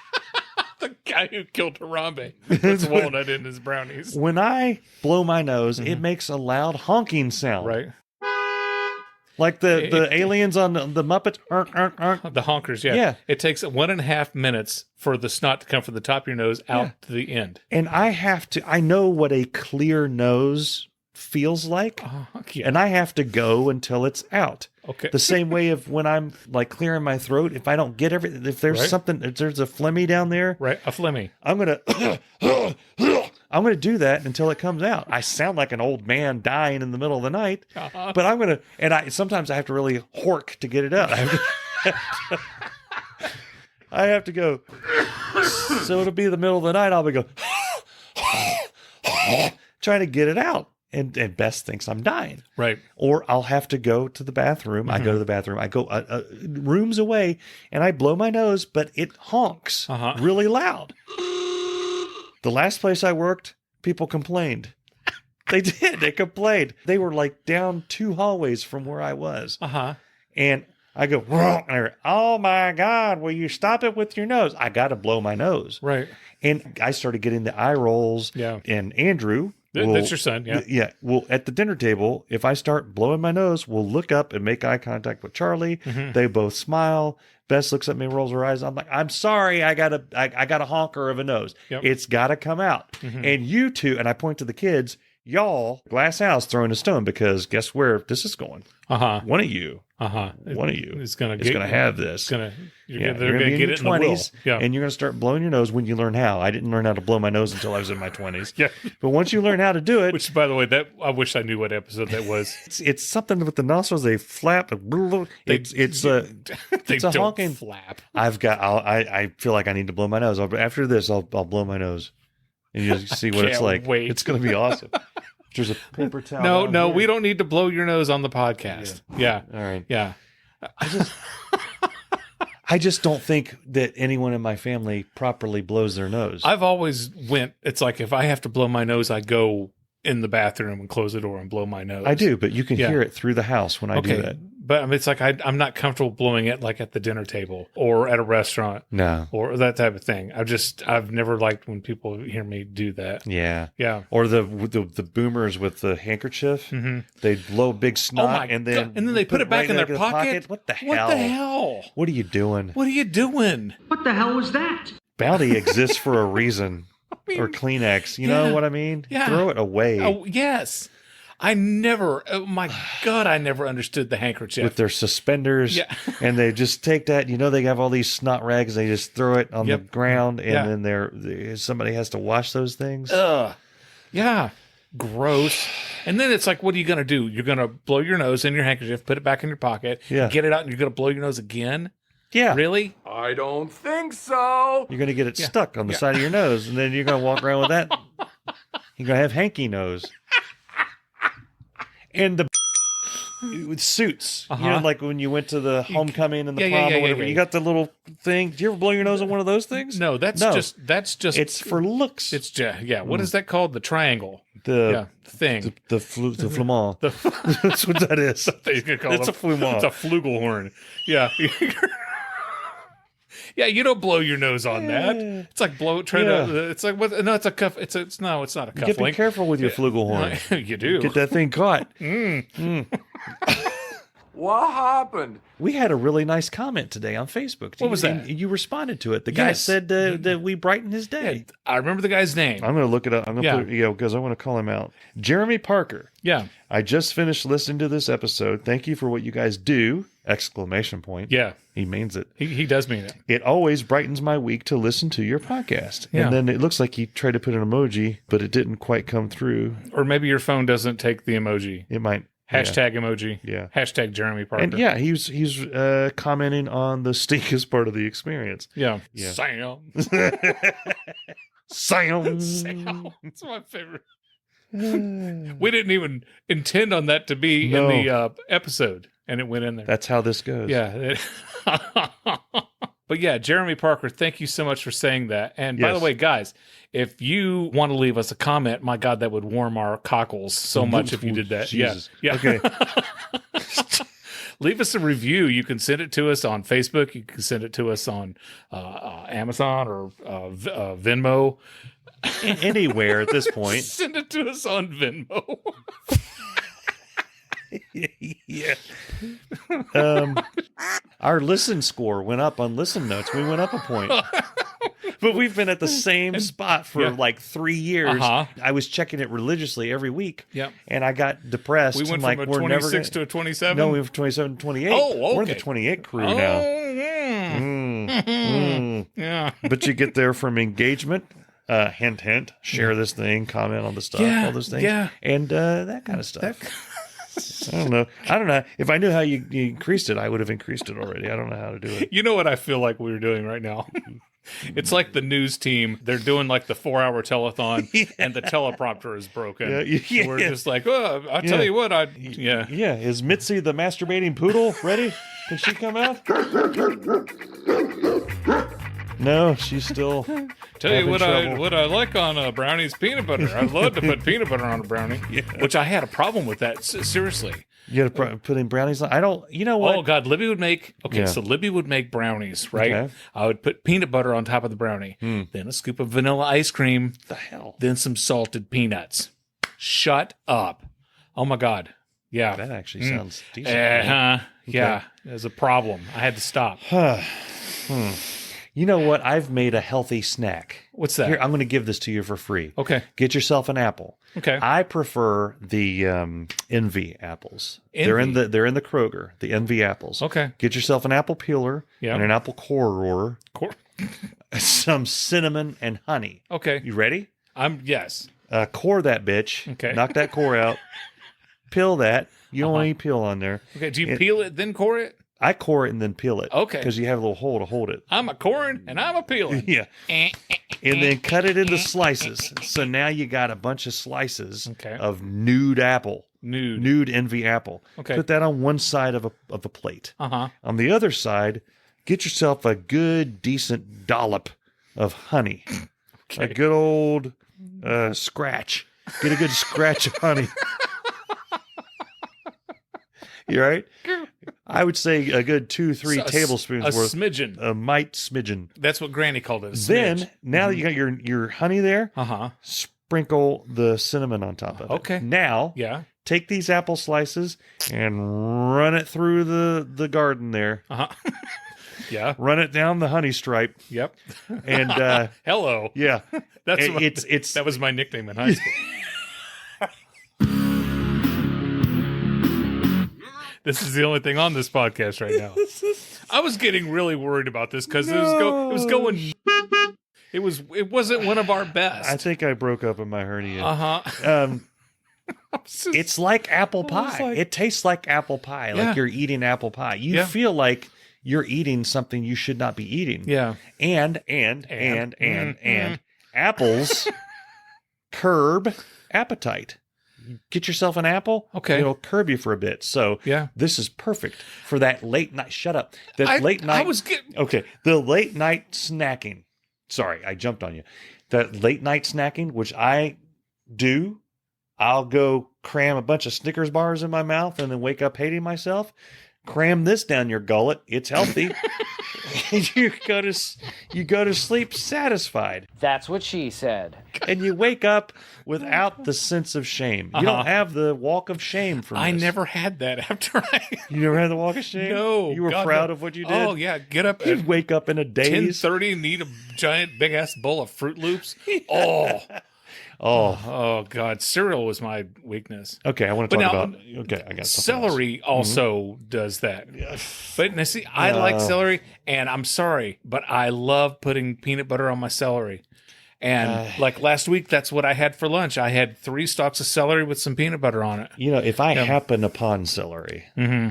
S1: The guy who killed Harambe puts walnut in his brownies.
S2: When I blow my nose, it makes a loud honking sound.
S1: Right.
S2: Like the aliens on the Muppets.
S1: The honkers, yeah.
S2: Yeah.
S1: It takes 1.5 minutes for the snot to come from the top of your nose out to the end.
S2: And I know what a clear nose feels like.
S1: Yeah.
S2: And I have to go until it's out.
S1: Okay.
S2: The same way of when I'm like clearing my throat, if I don't get everything, if there's something, if there's a phlegmy down there.
S1: Right. A phlegmy.
S2: I'm going to do that until it comes out. I sound like an old man dying in the middle of the night, but I'm going to, sometimes I have to really hork to get it out. I have to go. So it'll be the middle of the night. I'll be going, trying to get it out. And Bess thinks I'm dying.
S1: Right.
S2: Or I'll have to go to the bathroom. I go to the bathroom. I go rooms away, and I blow my nose, but it honks really loud. The last place I worked, people complained. They did. They complained. They were like down 2 hallways from where I was. And I go, oh my God, will you stop it with your nose? I got to blow my nose.
S1: Right.
S2: And I started getting the eye rolls.
S1: Yeah.
S2: And Andrew...
S1: That's your son, yeah.
S2: Yeah. Well, at the dinner table, if I start blowing my nose, we'll look up and make eye contact with Charlie. They both smile. Bess looks at me, rolls her eyes. I'm like, I'm sorry, I got a honker of a nose. Yep. It's got to come out. And you two, and I point to the kids, y'all, glass house throwing a stone, because guess where this is going? One of you. One of you is going to have this.
S1: They're going
S2: to
S1: to get
S2: in
S1: it
S2: your 20s,
S1: in the will.
S2: and you're going to start blowing your nose when you learn how. I didn't learn how to blow my nose until I was in my 20s.
S1: Yeah.
S2: But once you learn how to do it...
S1: Which, by the way, I wish I knew what episode that was.
S2: It's something with the nostrils. They flap. It's a honking
S1: flap.
S2: I feel like I need to blow my nose. After this, I'll blow my nose. And you'll see what it's like.
S1: Wait.
S2: It's going to be awesome. There's a paper towel.
S1: No, we don't need to blow your nose on the podcast. Yeah.
S2: All right.
S1: Yeah.
S2: I just don't think that anyone in my family properly blows their nose.
S1: I've always it's like if I have to blow my nose, I go in the bathroom and close the door and blow my nose.
S2: I do, but you can hear it through the house when I do that.
S1: But I mean, it's like I'm not comfortable blowing it like at the dinner table or at a restaurant.
S2: No.
S1: Or that type of thing. I've never liked when people hear me do that.
S2: Yeah.
S1: Yeah.
S2: Or the boomers with the handkerchief. They blow big snot and then
S1: they put it back in their pocket.
S2: What the hell?
S1: What the hell?
S2: What are you doing?
S1: What are you doing?
S6: What the hell was that?
S2: Bounty exists for a reason. Or Kleenex. You know what I mean?
S1: Yeah.
S2: Throw it away.
S1: Oh, yes. I never understood the handkerchief.
S2: With their suspenders.
S1: Yeah.
S2: And they just take that, they have all these snot rags, they just throw it on the ground, and then somebody has to wash those things.
S1: Ugh. Yeah. Gross. And then it's like, what are you going to do? You're going to blow your nose in your handkerchief, put it back in your pocket, get it out, and you're going to blow your nose again?
S2: Yeah.
S1: Really?
S5: I don't think so.
S2: You're going to get it stuck on the side of your nose, and then you're going to walk around with that. You're going to have hanky nose. And with suits, like when you went to the homecoming and the prom or whatever, you got the little thing. Did you ever blow your nose on one of those things?
S1: No, that's just.
S2: It's for looks.
S1: It's what is that called? The triangle. The thing.
S2: The flamand. That's what that is.
S1: You could call
S2: It's
S1: it
S2: a flamand.
S1: It's a flugelhorn. Yeah. Yeah, you don't blow your nose on that. It's like it's like what? No, it's a cuff. It's not a cuff.
S2: You got to be careful with your flugelhorn.
S1: You do.
S2: Get that thing caught.
S8: What happened?
S2: We had a really nice comment today on Facebook.
S1: What was that?
S2: You responded to it. The guy said that we brightened his day.
S1: Yeah, I remember the guy's name.
S2: I'm going to look it up. I'm going to put it, because I want to call him out. Jeremy Parker.
S1: Yeah.
S2: I just finished listening to this episode. Thank you for what you guys do! ! Yeah. He means it.
S1: He does mean it.
S2: It always brightens my week to listen to your podcast.
S1: Yeah.
S2: And then it looks like he tried to put an emoji, but it didn't quite come through.
S1: Or maybe your phone doesn't take the emoji.
S2: It might.
S1: Hashtag emoji.
S2: Yeah.
S1: Hashtag Jeremy Parker.
S2: And yeah, he's commenting on the stinkest part of the experience.
S1: Yeah.
S2: Sam.
S1: Sam. That's my favorite. We didn't even intend on that to be in the episode, and it went in there.
S2: That's how this goes.
S1: Yeah. But yeah, Jeremy Parker, thank you so much for saying that. And by the way, guys, if you want to leave us a comment, my God, that would warm our cockles so much if you did that.
S2: Jesus.
S1: Yeah.
S2: Okay.
S1: Leave us a review. You can send it to us on Facebook. You can send it to us on Amazon or Venmo.
S2: Anywhere at this point.
S1: Send it to us on Venmo.
S2: Yeah. Our listen score went up on Listen Notes. We went up a point. But we've been at the same spot for like 3 years. I was checking it religiously every week.
S1: Yep.
S2: And I got depressed.
S1: We went
S2: like,
S1: from a 26 to a 27?
S2: No, we went from 27 to 28.
S1: Oh, okay.
S2: We're the 28 crew now.
S1: Yeah.
S2: But you get there from engagement. Hint, hint. Share this thing. Comment on the stuff. All those things.
S1: Yeah.
S2: And that kind of stuff. I don't know. If I knew how you increased it, I would have increased it already. I don't know how to do it.
S1: You know what I feel like we're doing right now? It's like the news team. They're doing like the 4-hour telethon, and the teleprompter is broken.
S2: Yeah.
S1: We're just like, oh, I'll tell you what. Yeah.
S2: Is Mitzi the masturbating poodle ready? Can she come out? No, she's still.
S1: Tell you what
S2: trouble.
S1: I like on brownies, peanut butter. I'd love to put peanut butter on a brownie, which I had a problem with that. Seriously.
S2: You got to put in brownies. I don't. You know what?
S1: Oh God, Libby would make. Okay, so Libby would make brownies, right?
S2: Okay.
S1: I would put peanut butter on top of the brownie, then a scoop of vanilla ice cream.
S2: The hell?
S1: Then some salted peanuts. Shut up! Oh my God. Yeah,
S2: That actually sounds decent.
S1: Yeah, there's a problem. I had to stop.
S2: You know what? I've made a healthy snack.
S1: What's that?
S2: Here, I'm going to give this to you for free.
S1: Okay.
S2: Get yourself an apple.
S1: Okay.
S2: I prefer the Envy apples.
S1: Envy?
S2: They're in the Kroger. The Envy apples.
S1: Okay.
S2: Get yourself an apple peeler and an apple corer. Some cinnamon and honey.
S1: Okay.
S2: You ready?
S1: Yes.
S2: Core that bitch.
S1: Okay.
S2: Knock that core out. Peel that. You don't want any peel on there.
S1: Okay. Do you peel it then core it?
S2: I core it and then peel it.
S1: Okay.
S2: Because you have a little hole to hold it.
S1: I'm a coring and I'm a peeling.
S2: Yeah. And then cut it into slices. So now you got a bunch of slices of nude apple. Nude Envy apple. Okay. Put that on one side of a plate. On the other side, get yourself a good, decent dollop of honey. A good old scratch. Get a good scratch of honey. You right? I would say a good 2-3 tablespoons worth.
S1: A smidgen.
S2: A mite smidgen.
S1: That's what Granny called it.
S2: Then, now that you got your honey there, sprinkle the cinnamon on top of it.
S1: Okay.
S2: Now, take these apple slices and run it through the garden there.
S1: Yeah.
S2: Run it down the honey stripe.
S1: Yep.
S2: And
S1: hello.
S2: Yeah.
S1: That was my nickname in high school. This is the only thing on this podcast right now. I was getting really worried about this because it was going. It wasn't one of our best.
S2: I think I broke up in my hernia. It's like apple pie. It tastes like apple pie. Like you're eating apple pie. You feel like you're eating something you should not be eating.
S1: Yeah.
S2: And apples curb appetite. Get yourself an apple.
S1: Okay.
S2: It'll curb you for a bit. So this is perfect for that late night. Shut up. Late night. Okay. The late night snacking. Sorry, I jumped on you. That late night snacking, which I do I'll go cram a bunch of Snickers bars in my mouth and then wake up hating myself. Cram this down your gullet. It's healthy. you go to sleep satisfied.
S9: That's what she said.
S2: And you wake up without the sense of shame. You don't have the walk of shame from
S1: I
S2: this.
S1: never had that after
S2: You never had the walk of shame?
S1: No.
S2: You were proud of what you did?
S1: Oh, yeah. Get up at
S2: You'd wake up in a daze.
S1: 10:30 and eat a giant, big-ass bowl of Fruit Loops. Oh, God. Cereal was my weakness.
S2: Okay, I want to talk about... Okay, I got
S1: celery also does that. But now, see, I like celery, and I'm sorry, but I love putting peanut butter on my celery. And like last week, that's what I had for lunch. I had 3 stalks of celery with some peanut butter on it.
S2: You know, if I happen upon celery,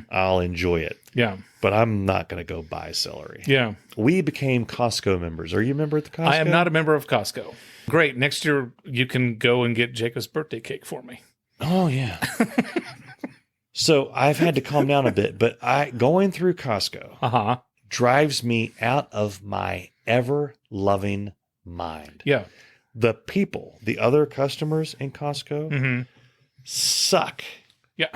S2: I'll enjoy it.
S1: Yeah.
S2: But I'm not going to go buy celery.
S1: Yeah.
S2: We became Costco members. Are you a member at the Costco?
S1: I am not a member of Costco. Great. Next year, you can go and get Jacob's birthday cake for me.
S2: Oh, yeah. So I've had to calm down a bit, but going through Costco drives me out of my ever-loving mind.
S1: Yeah.
S2: The people, the other customers in Costco suck.
S1: Yeah.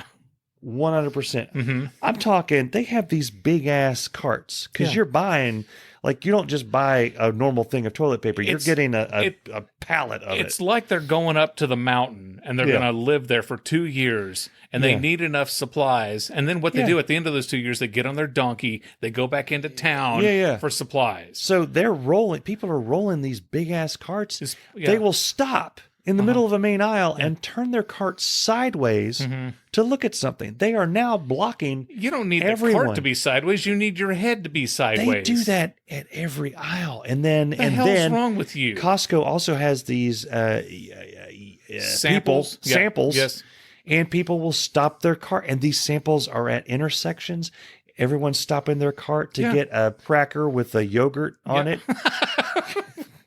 S2: 100%. I'm talking, they have these big-ass carts because you're buying... Like, you don't just buy a normal thing of toilet paper. You're getting a pallet of it.
S1: It's like they're going up to the mountain, and they're going to live there for 2 years, and they need enough supplies. And then what they do at the end of those 2 years, they get on their donkey, they go back into town for supplies.
S2: So they're rolling. People are rolling these big-ass carts. They will stop in the middle of a main aisle and turn their cart sideways to look at something. They are now blocking
S1: You don't need
S2: everyone.
S1: the cart to be sideways. You need your head to be sideways.
S2: They do that at every aisle. And then,
S1: What the hell's wrong with you?
S2: Costco also has these
S1: Samples?
S2: samples.
S1: Yes.
S2: And people will stop their cart. And these samples are at intersections. Everyone's stopping their cart to get a cracker with a yogurt on it.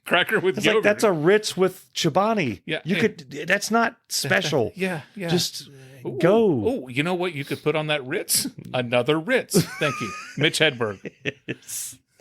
S1: Cracker with
S2: It's
S1: yogurt.
S2: like, that's a Ritz with Chobani.
S1: Yeah.
S2: You could, that's not special.
S1: Yeah.
S2: Just go.
S1: Oh, you know what you could put on that Ritz? Another Ritz. Thank you. Mitch Hedberg.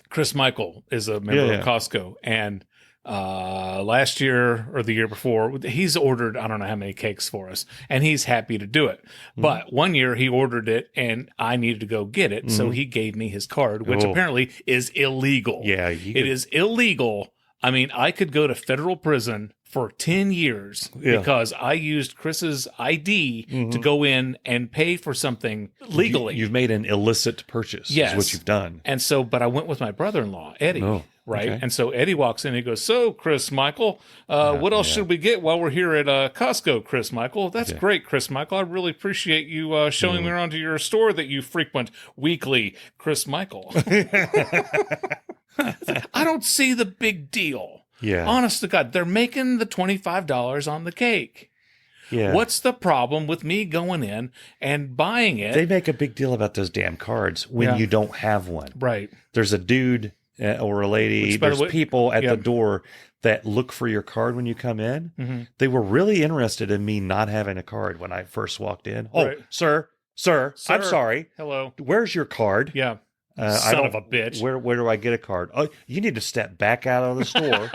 S1: Chris Michael is a member of Costco. And last year or the year before, he's ordered, I don't know how many cakes for us, and he's happy to do it. But one year he ordered it and I needed to go get it. So he gave me his card, which apparently is illegal.
S2: Yeah.
S1: It is illegal. I mean, I could go to federal prison for 10 years because I used Chris's ID to go in and pay for something legally.
S2: You've made an illicit purchase.
S1: Yes.
S2: Is what you've done.
S1: And so, but I went with my brother-in-law, Eddie.
S2: Oh,
S1: right.
S2: okay.
S1: And so Eddie walks in and he goes, "So, Chris Michael, what else should we get while we're here at Costco, Chris Michael?" "That's great, Chris Michael. I really appreciate you showing me around to your store that you frequent weekly, Chris Michael." I don't see the big deal.
S2: Yeah.
S1: Honest to God, they're making the $25 on the cake.
S2: Yeah.
S1: What's the problem with me going in and buying it?
S2: They make a big deal about those damn cards when you don't have one.
S1: Right.
S2: There's a dude or a lady.
S1: Which, by the
S2: there's
S1: way,
S2: people at the door that look for your card when you come in. They were really interested in me not having a card when I first walked in.
S1: Right.
S2: Oh, sir, I'm sorry.
S1: Hello.
S2: Where's your card?
S1: Yeah.
S2: Son
S1: of a bitch.
S2: Where do I get a card? Oh, you need to step back out of the store.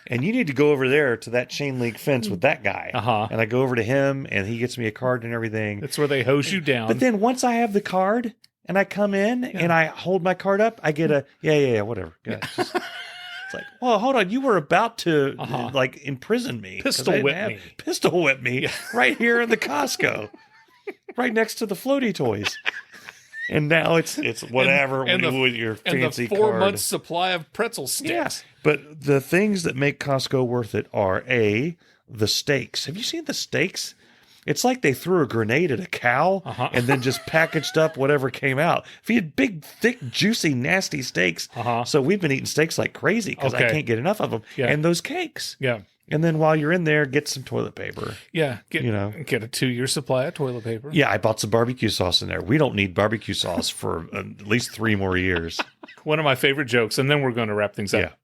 S2: And you need to go over there to that chain link fence with that guy. And I go over to him and he gets me a card and everything.
S1: That's where they hose you down.
S2: But then once I have the card and I come in and I hold my card up, I get a, whatever. Yeah. It's like, well, hold on. You were about to like imprison me.
S1: Pistol whip me
S2: right here in the Costco, right next to the floaty toys. And now it's whatever with your fancy
S1: and the 4 months supply of pretzel sticks.
S2: Yeah. But the things that make Costco worth it are the steaks. Have you seen the steaks? It's like they threw a grenade at a cow and then just packaged up whatever came out. If you had big, thick, juicy, nasty steaks. So we've been eating steaks like crazy because I can't get enough of them.
S1: Yeah.
S2: And those cakes.
S1: Yeah.
S2: And then while you're in there, get some toilet paper.
S1: Yeah. Get a 2-year supply of toilet paper.
S2: Yeah, I bought some barbecue sauce in there. We don't need barbecue sauce for at least 3 more years.
S1: One of my favorite jokes, and then we're going to wrap things up,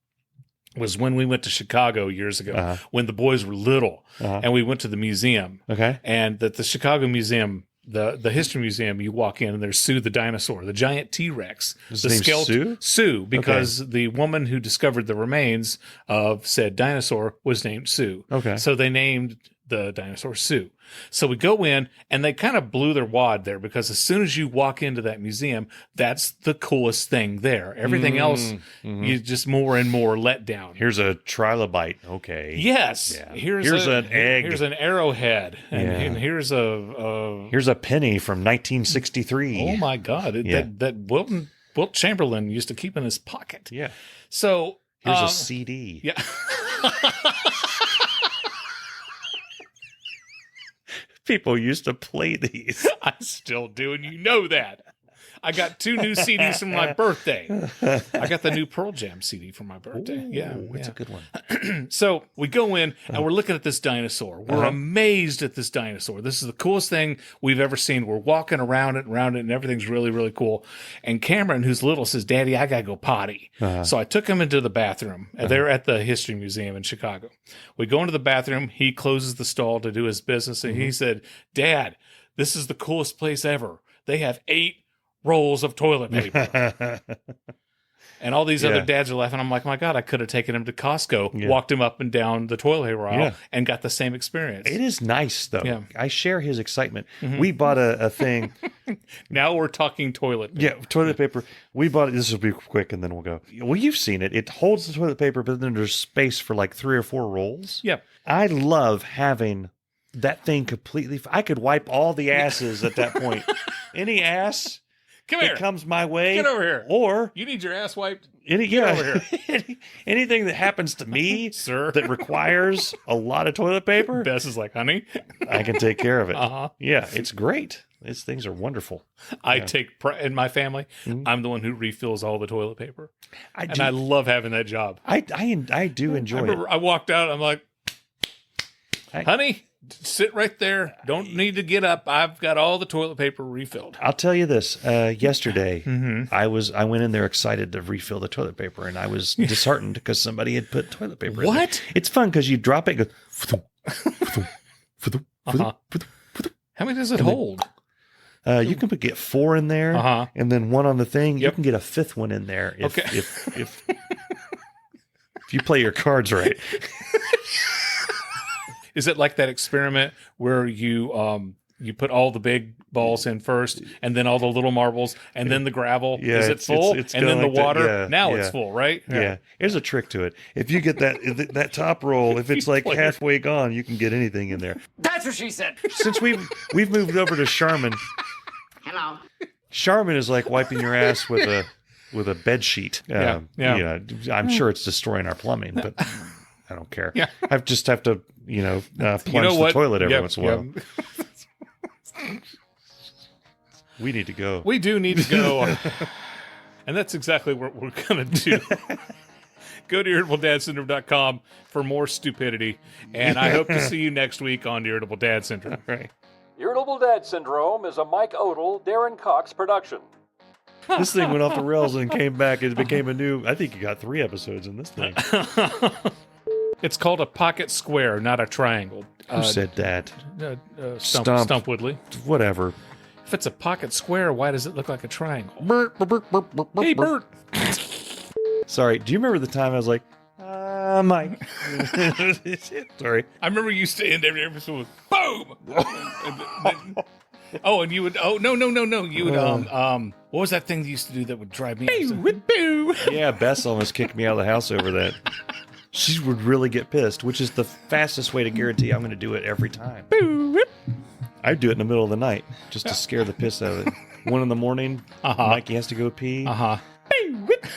S1: was when we went to Chicago years ago when the boys were little and we went to the museum.
S2: Okay.
S1: And that the Chicago Museum, the History Museum, you walk in and there's Sue the dinosaur, the giant T-Rex.
S2: His
S1: the
S2: name's
S1: skeleton, Sue, because the woman who discovered the remains of said dinosaur was named Sue.
S2: Okay.
S1: So they named the dinosaur suit. So we go in, and they kind of blew their wad there, because as soon as you walk into that museum, that's the coolest thing there. Everything else, you just more and more let down.
S2: Here's a trilobite. Okay.
S1: Yes.
S2: Yeah.
S1: Here's
S2: an egg.
S1: Here's an arrowhead. And here's
S2: here's a penny from 1963.
S1: Oh my God. That Wilt Chamberlain used to keep in his pocket.
S2: Yeah.
S1: So
S2: here's a CD.
S1: Yeah.
S2: People used to play these.
S1: I still do, and you know that. I got 2 new CDs from my birthday. I got the new Pearl Jam CD for my birthday.
S2: Ooh, that's a good one.
S1: So we go in, and we're looking at this dinosaur. We're amazed at this dinosaur. This is the coolest thing we've ever seen. We're walking around it, and everything's really, really cool. And Cameron, who's little, says, "Daddy, I got to go potty." So I took him into the bathroom. They're at the History Museum in Chicago. We go into the bathroom. He closes the stall to do his business, and he said, "Dad, this is the coolest place ever. They have 8 rolls of toilet paper." And all these other dads are laughing. I'm like, my God, I could have taken him to Costco, walked him up and down the toilet paper aisle, and got the same experience.
S2: It is nice, though.
S1: Yeah.
S2: I share his excitement. We bought a thing.
S1: Now we're talking toilet paper.
S2: Yeah, toilet paper. We bought it. This will be quick, and then we'll go. Well, you've seen it. It holds the toilet paper, but then there's space for like 3 or 4 rolls.
S1: Yeah.
S2: I love having that thing completely. I could wipe all the asses at that point. Any ass
S1: Come here.
S2: that comes my way.
S1: Get over here.
S2: Or
S1: you need your ass wiped?
S2: Get
S1: over
S2: here. Anything that happens to me,
S1: sir,
S2: that requires a lot of toilet paper,
S1: Bess is like, honey,
S2: I can take care of it.
S1: Uh-huh.
S2: Yeah, it's great. These things are wonderful.
S1: I take in my family. I'm the one who refills all the toilet paper,
S2: and
S1: I love having that job.
S2: I do enjoy it.
S1: I walked out. I'm like, honey, sit right there. Don't need to get up. I've got all the toilet paper refilled.
S2: I'll tell you this. Yesterday, I went in there excited to refill the toilet paper, and I was disheartened because somebody had put toilet paper in there.
S1: What?
S2: It's fun because you drop it.
S1: How many does it hold?
S2: You can get 4 in there, and then 1 on the thing. You can get a 5th one in there if you play your cards right.
S1: Is it like that experiment where you put all the big balls in first, and then all the little marbles, and then the gravel?
S2: Yeah,
S1: is it full?
S2: It's
S1: and then the
S2: like
S1: water? Now it's full, right?
S2: Yeah. There's a trick to it. If you get that top roll, if it's like halfway gone, you can get anything in there.
S6: That's what she said.
S2: Since we've moved over to Charmin.
S3: Hello.
S2: Charmin is like wiping your ass with a bed sheet. I'm sure it's destroying our plumbing, but I don't care. Yeah. I just have to, plunge the toilet every once in a while. We need to go.
S1: We do need to go. And that's exactly what we're going to do. Go to irritabledadsyndrome.com for more stupidity. And I hope to see you next week on Irritable Dad Syndrome.
S2: All right.
S4: Irritable Dad Syndrome is a Mike Odell, Darin Cox production.
S2: This thing went off the rails and came back. It became I think you got 3 episodes in this thing.
S1: It's called a pocket square, not a triangle.
S2: Who said that?
S1: Stump Woodley.
S2: Whatever.
S1: If it's a pocket square, why does it look like a triangle?
S2: Hey, Bert. Sorry, do you remember the time I was like, Mike? Sorry.
S1: I remember you used to end every episode with boom. And you would. Oh no! You would. What was that thing you used to do that would drive me? Boo.
S2: Yeah, Bess almost kicked me out of the house over that. She would really get pissed, which is the fastest way to guarantee I'm going to do it every time. I'd do it in the middle of the night just to scare the piss out of it. 1 in the morning, Mikey has to go pee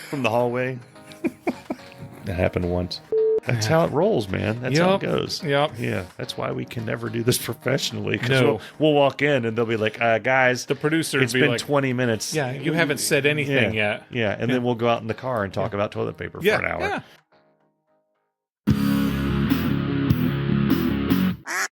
S2: from the hallway. That happened once. That's how it rolls, man. That's how it goes.
S1: Yep.
S2: Yeah. That's why we can never do this professionally. Because we'll walk in and they'll be like, guys,
S1: the producer
S2: it's been 20 minutes.
S1: Yeah, you haven't said anything yet.
S2: Yeah. And then we'll go out in the car and talk about toilet paper for an hour.
S1: Yeah.